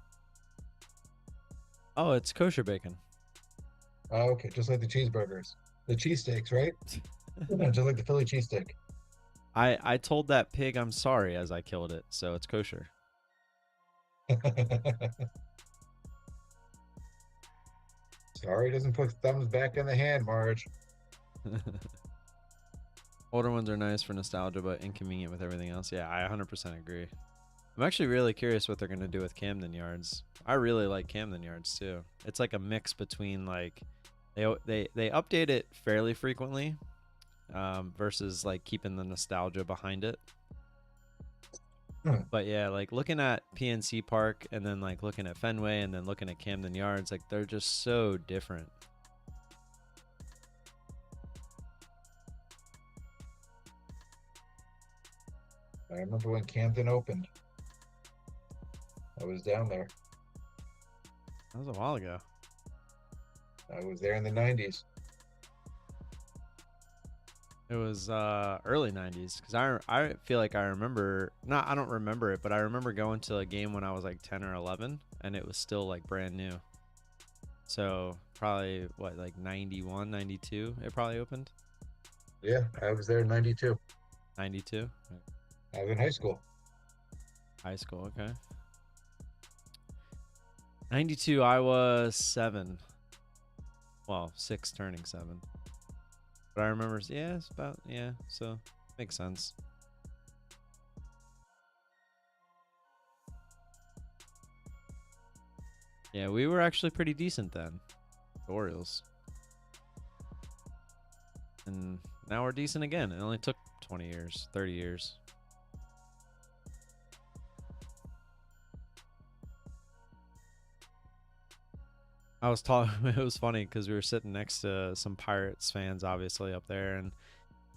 Oh, it's kosher bacon. Oh, okay, just like the cheeseburgers, the cheesesteaks, right? Yeah, just like the Philly cheesesteak. I told that pig I'm sorry as I killed it, so it's kosher. Sorry, doesn't put thumbs back in the hand, Marge. Older ones are nice for nostalgia, but inconvenient with everything else. Yeah, I 100% agree. I'm actually really curious what they're going to do with Camden Yards. I really like Camden Yards too. It's like a mix between like they update it fairly frequently versus like keeping the nostalgia behind it. But yeah, like looking at PNC Park and then like looking at Fenway and then looking at Camden Yards, like they're just so different. I remember when Camden opened. I was down there. That was a while ago. I was there in the 90s. It was early 90s because I feel like I remember, not I don't remember it, but I remember going to a game when I was like 10 or 11 and it was still like brand new. So probably what, like 91, 92 it probably opened? Yeah, I was there in 92. 92? I was in high school. High school, okay. 92, I was 7. Well, 6 turning 7. But I remember, yeah, it's about, yeah, so makes sense. Yeah, we were actually pretty decent then. The Orioles. And now we're decent again. It only took 20 years, 30 years. I was talking, it was funny because we were sitting next to some Pirates fans, obviously, up there, and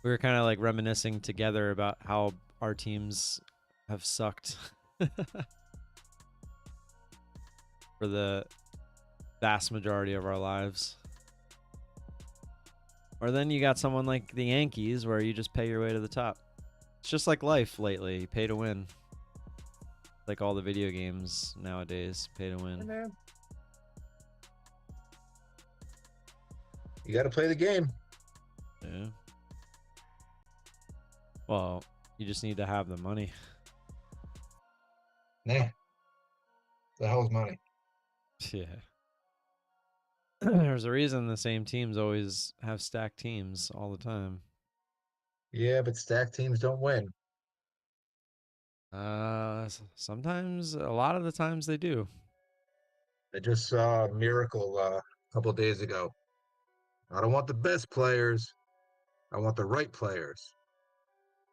we were kind of like reminiscing together about how our teams have sucked for the vast majority of our lives. Or then you got someone like the Yankees where you just pay your way to the top. It's just like life lately. You pay to win. Like all the video games nowadays, pay to win. Hey, man. You got to play the game. Yeah. Well, you just need to have the money. Nah. The hell's money? Yeah. There's a reason the same teams always have stacked teams all the time. Yeah, but stacked teams don't win. Sometimes, a lot of the times they do. I just saw a miracle a couple of days ago. I don't want the best players. I want the right players.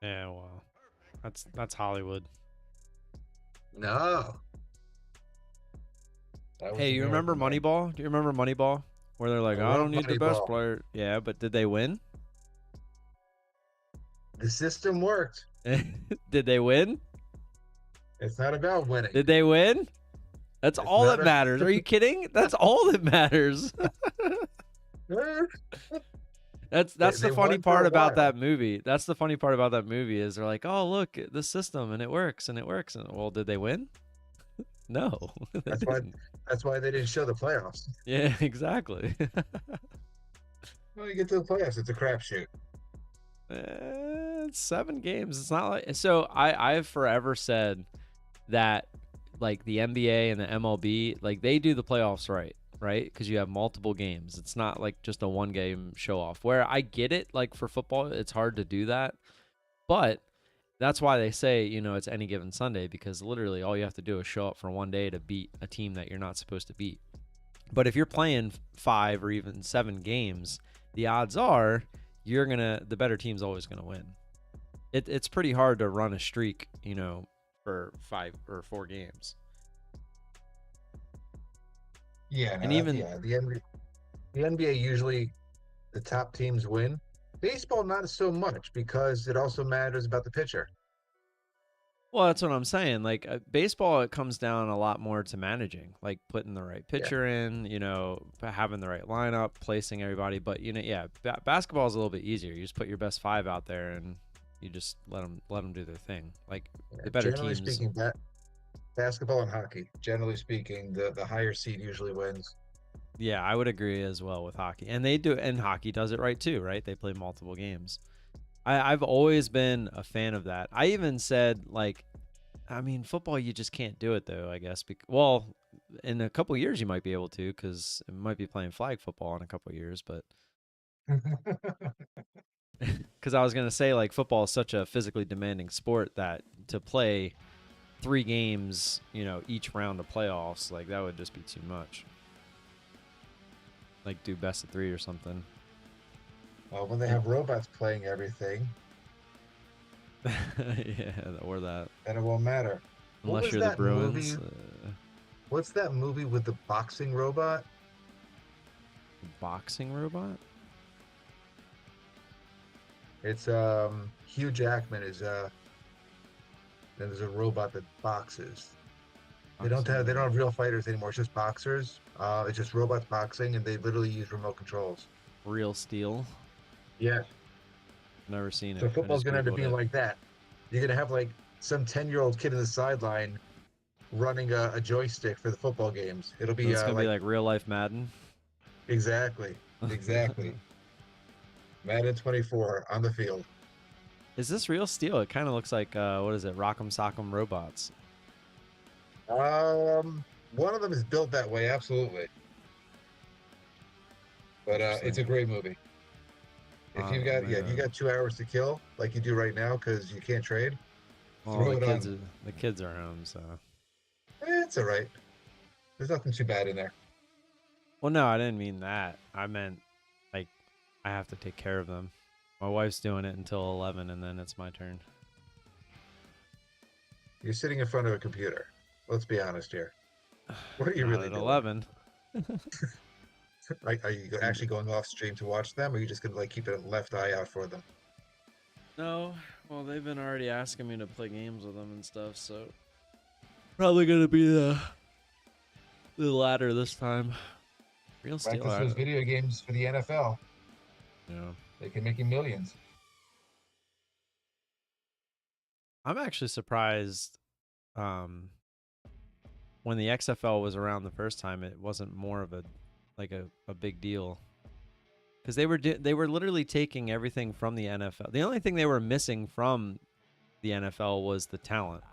Yeah, well, that's Hollywood. No. That was Hey, the you remember miracle, man. Moneyball? Do you remember Moneyball? Where they're I like, I love don't need the best Moneyball. player. Yeah, but did they win? The system worked. Did they win? It's not about winning. Did they win? That's It's all not that matters. Are you kidding? That's all that matters. That's They the funny won for part a about while. that movie. That's the funny part about that movie is they're like, oh look, the system and it works and it works. And well, did they win? No, they That's why. didn't. That's why they didn't show the playoffs. Yeah, exactly. When you get to the playoffs, it's a crapshoot. It's 7 games. It's not like so. I've forever said that like the NBA and the MLB, like they do the playoffs right? Because you have multiple games. It's not like just a one game show off. Where I get it, like for football, it's hard to do that, but that's why they say it's any given Sunday because literally all you have to do is show up for one day to beat a team that you're not supposed to beat. But if you're playing 5 or even 7 games, the odds are the better team's always gonna win. It's pretty hard to run a streak, for 5 or 4 games. Yeah, And no, even yeah. The NBA usually the top teams win. Baseball not so much because it also matters about the pitcher. well, that's what I'm saying. Like baseball, it comes down a lot more to managing, like putting the right Yeah, pitcher in, having the right lineup, placing everybody. But basketball is a little bit easier. You just put your best 5 out there and you just let them do their thing. Like yeah. the better Generally teams. speaking, basketball and hockey. Generally speaking, the higher seed usually wins. Yeah, I would agree as well with hockey. And they do, and hockey does it right too, right? They play multiple games. I've always been a fan of that. I even said, like, I mean, football, you just can't do it, though, I guess. Well, in a couple years, you might be able to because it might be playing flag football in a couple years. But because I was going to say, like, football is such a physically demanding sport that to play 3 games, each round of playoffs, like, that would just be too much. Like, do best of 3 or something. When they have robots playing everything, Yeah, or that. then it won't matter. What Unless was you're the that movie? Bruins. What's that movie with the boxing robot? Boxing robot? It's Hugh Jackman is there's a robot that boxes. They don't have real fighters anymore. It's just boxers. It's just robots boxing, and they literally use remote controls. Real Steel. Yeah. Never seen it. So I football's just gonna end up Googled being it. like that. You're gonna have like some 10-year-old kid in the sideline running a joystick for the football games. It'll So be it's gonna be like like real life Madden. exactly. Madden 24 on the field. Is this Real Steel? It kind of looks like what is it? Rock'em Sock'em Robots. One of them is built that way, absolutely. But it's Interesting. a great movie. If you Oh got if you man. got 2 hours to kill, like you do right now, because you can't trade, Well, throw it on. the kids are home, so It's all right. There's nothing too bad in there. Well, no, I didn't mean that. I meant like I have to take care of them. My wife's doing it until 11, and then it's my turn. You're sitting in front of a computer. Let's be honest here. What are you Not really at doing? 11. Are you actually going off stream to watch them, or are you just gonna like keep a left eye out for them? No, well, they've been already asking me to play games with them and stuff, so probably gonna be the latter this time. Real steal. Practice those video games for the NFL. Yeah, They can make you millions. I'm actually surprised. When the XFL was around the first time, it wasn't more of a big deal. Because they were literally taking everything from the NFL. The only thing they were missing from the NFL was the talent.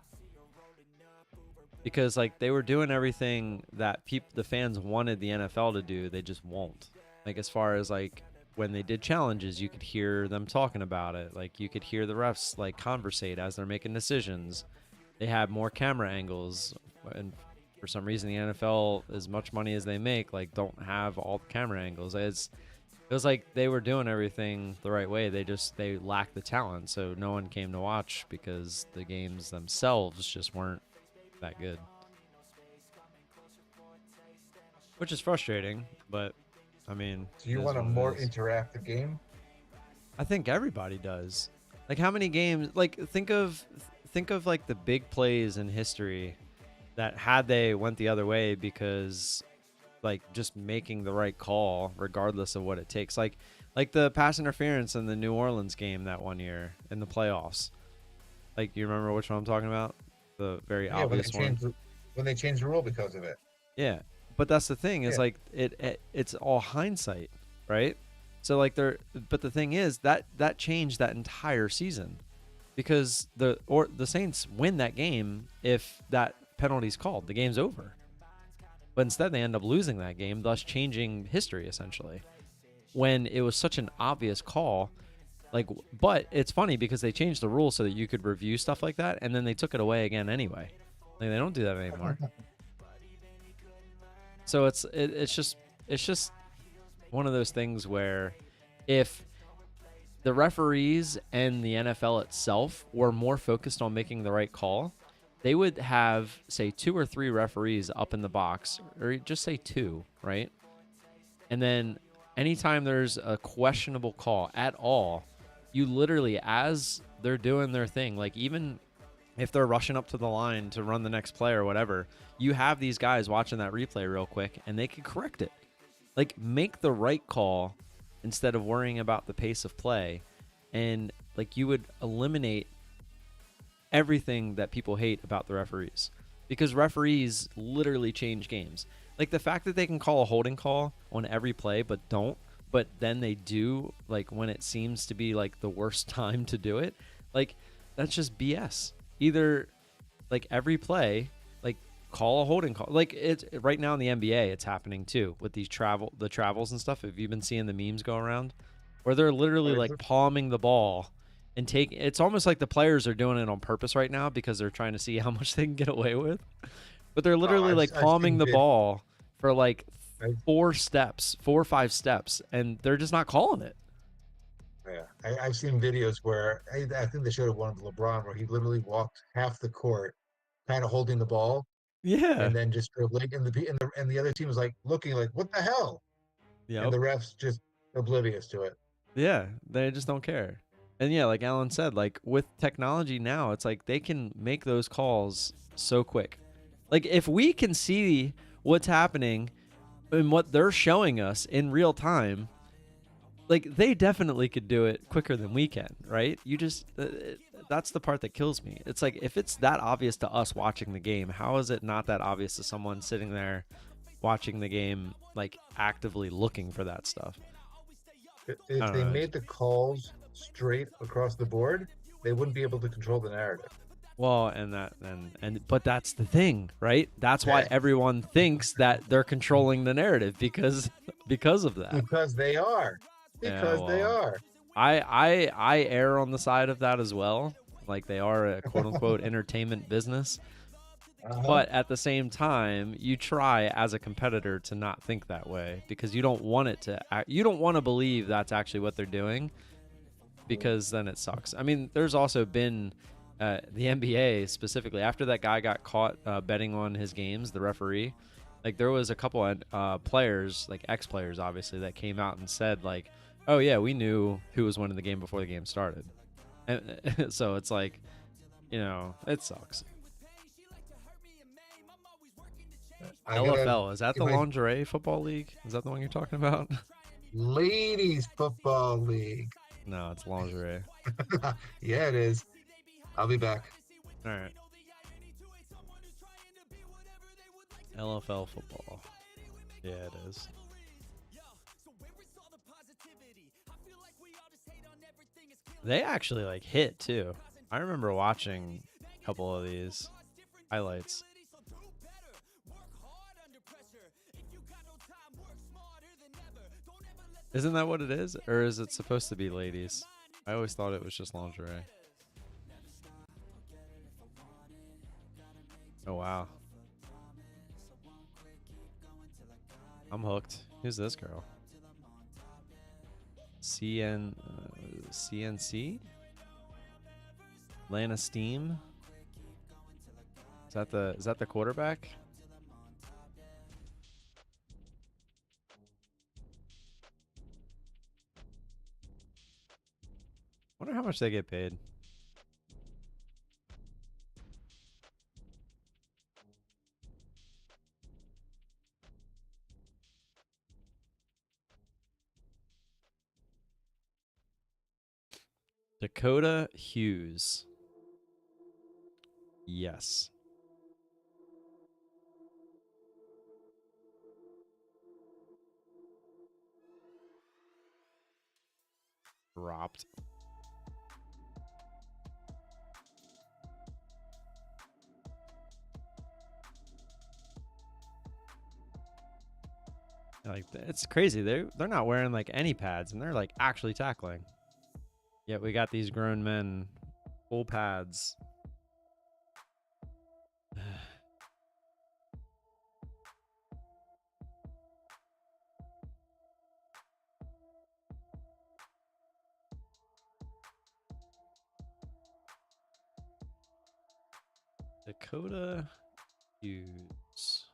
Because like they were doing everything that the fans wanted the NFL to do, they just won't. Like as far as like when they did challenges, you could hear them talking about it. Like you could hear the refs like conversate as they're making decisions. They had more camera angles, and for some reason the NFL, as much money as they make, like don't have all the camera angles. It was like they were doing everything the right way. They lacked the talent, so no one came to watch because the games themselves just weren't that good. Which is frustrating, but I mean, do you want a more interactive game? I think everybody does. Like how many games, like think of like the big plays in history that had they went the other way because like just making the right call regardless of what it takes. Like the pass interference in the New Orleans game that one year in the playoffs. Like you remember which one I'm talking about? The very obvious one. When they changed the rule because of it. Yeah. But that's the thing is like it's all hindsight, right? So like but the thing is that changed that entire season because the Saints win that game if that penalty's called. The game's over. But instead they end up losing that game, thus changing history essentially. When it was such an obvious call, like, but it's funny because they changed the rule so that you could review stuff like that, and then they took it away again anyway. Like they don't do that anymore. So it's just one of those things where if the referees and the NFL itself were more focused on making the right call, they would have, say, 2 or 3 referees up in the box, or just say 2, right? And then anytime there's a questionable call at all, you literally, as they're doing their thing, like even if they're rushing up to the line to run the next play or whatever, you have these guys watching that replay real quick, and they can correct it. Like, make the right call instead of worrying about the pace of play. And, like, you would eliminate everything that people hate about the referees. Because referees literally change games. Like, the fact that they can call a holding call on every play but don't, but then they do, like, when it seems to be, like, the worst time to do it, like, that's just BS. Either, like, every play, like, call a holding call. Like, it's right now in the NBA, it's happening too with these the travels and stuff. Have you been seeing the memes go around where they're literally like palming the ball and it's almost like the players are doing it on purpose right now because they're trying to see how much they can get away with. But they're literally like palming the ball for like 4 or 5 steps, and they're just not calling it. Yeah, I've seen videos where I think they showed one of LeBron where he literally walked half the court, kind of holding the ball, Yeah, and then just dribbling, and the other team was like looking like, what the hell? Yeah, and the refs just oblivious to it. Yeah, they just don't care. And yeah, like Alan said, like with technology now, it's like they can make those calls so quick. Like if we can see what's happening and what they're showing us in real time, like they definitely could do it quicker than we can, right? You just that's the part that kills me. It's like if it's that obvious to us watching the game, how is it not that obvious to someone sitting there watching the game, like actively looking for that stuff? If they made the calls straight across the board, they wouldn't be able to control the narrative. Well, but that's the thing, right? That's why everyone thinks that they're controlling the narrative because of that. Because they are. They are. I err on the side of that as well. Like they are a quote unquote entertainment business. But at the same time, you try as a competitor to not think that way because you don't want it to. You don't want to believe that's actually what they're doing, because then it sucks. I mean, there's also been the NBA specifically after that guy got caught betting on his games, the referee. Like there was a couple of players, like ex-players, obviously, that came out and said like, "Oh yeah, we knew who was winning the game before the game started." And so it's like, it sucks. LFL, is that the lingerie football league? Is that the one you're talking about? Ladies Football League. No, it's lingerie. Yeah, it is. I'll be back. All right. LFL football. Yeah, it is. They actually like hit too. I remember watching a couple of these highlights. Isn't that what it is? Or is it supposed to be ladies? I always thought it was just lingerie. Oh, wow. I'm hooked. Who's this girl? CNC? Lana Steam? Is that the quarterback? Wonder how much they get paid. Dakota Hughes. Yes. Dropped. Like, it's crazy. They're not wearing like any pads, and they're like actually tackling. Yet we got these grown men full pads. Dakota Hughes.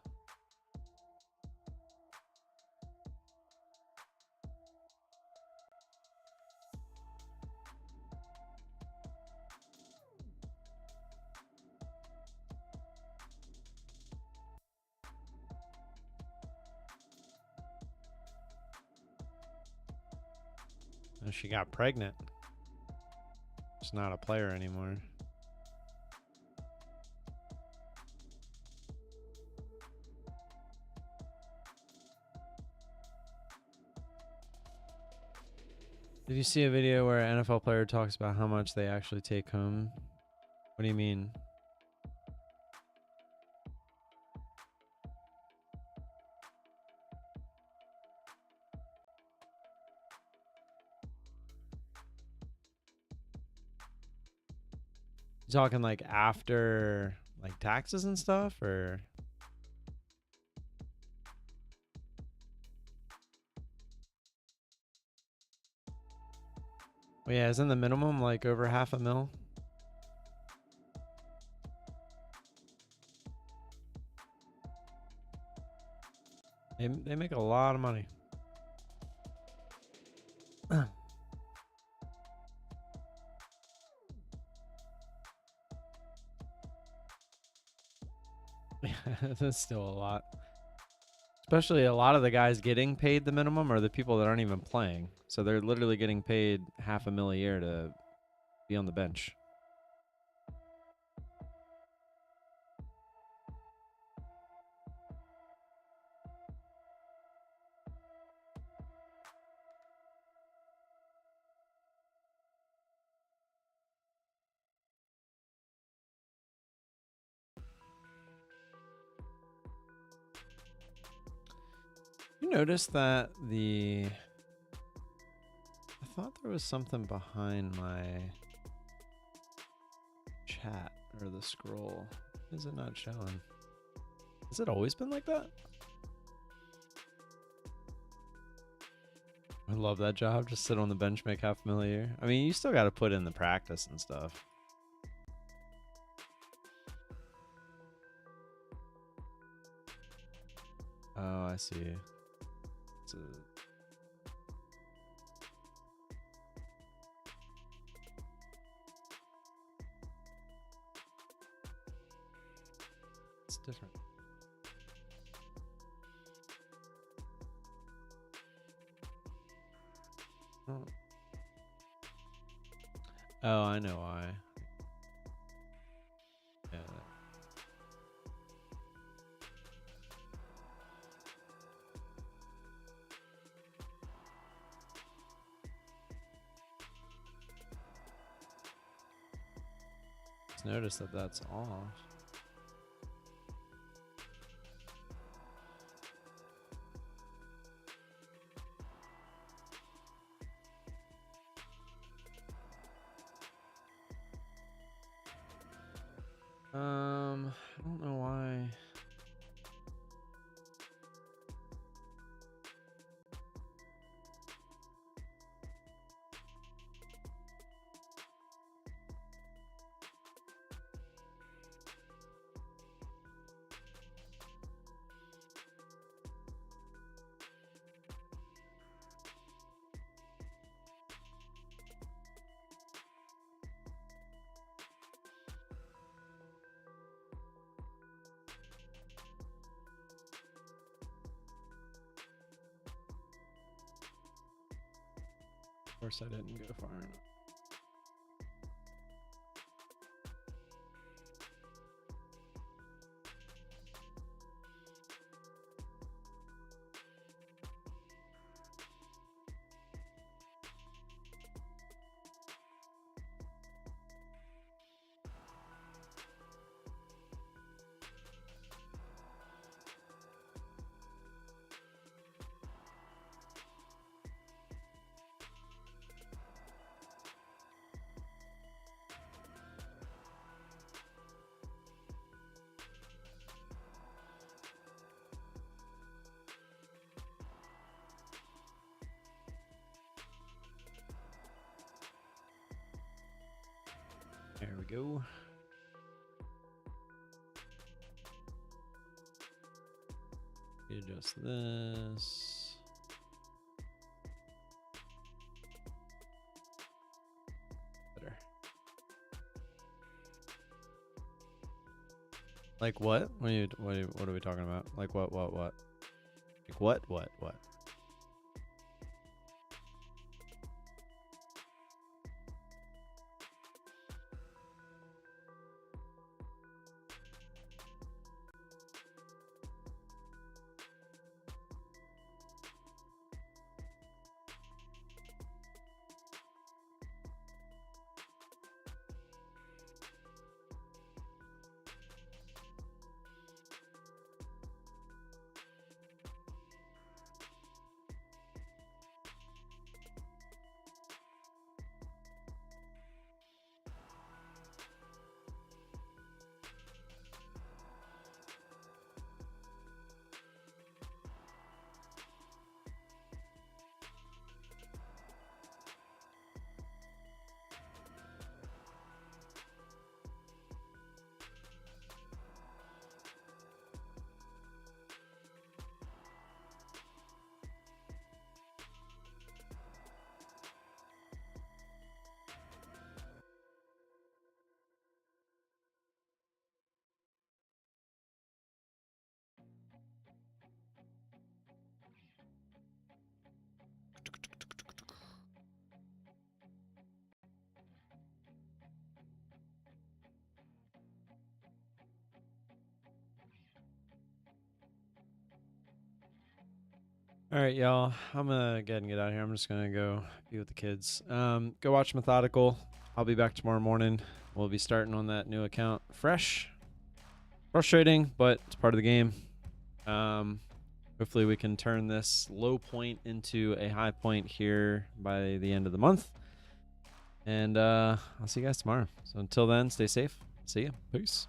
And she got pregnant. She's not a player anymore. Did you see a video where an NFL player talks about how much they actually take home? What do you mean? You talking like after like taxes and stuff, or? Well, yeah, isn't the minimum like over $500,000? They make a lot of money. That's still a lot. Especially a lot of the guys getting paid the minimum are the people that aren't even playing. So they're literally getting paid $500,000 a year to be on the bench. You notice that I thought there was something behind my chat or the scroll. Is it not showing? Has it always been like that? I love that job. Just sit on the bench, make $500,000 a year. I mean, you still got to put in the practice and stuff. Oh, I see. It's different. Oh, I know why. Yeah. Just notice that that's off. I don't know why. Of course, I didn't go far enough. There we go. Adjust this. Better. Like what? What are we talking about? Like what? Like what? All right, y'all. I'm gonna get out of here. I'm just gonna go be with the kids. Go watch Methodical. I'll be back tomorrow morning. We'll be starting on that new account fresh. Frustrating, but it's part of the game. Hopefully we can turn this low point into a high point here by the end of the month. And I'll see you guys tomorrow. So until then, stay safe. See ya. Peace.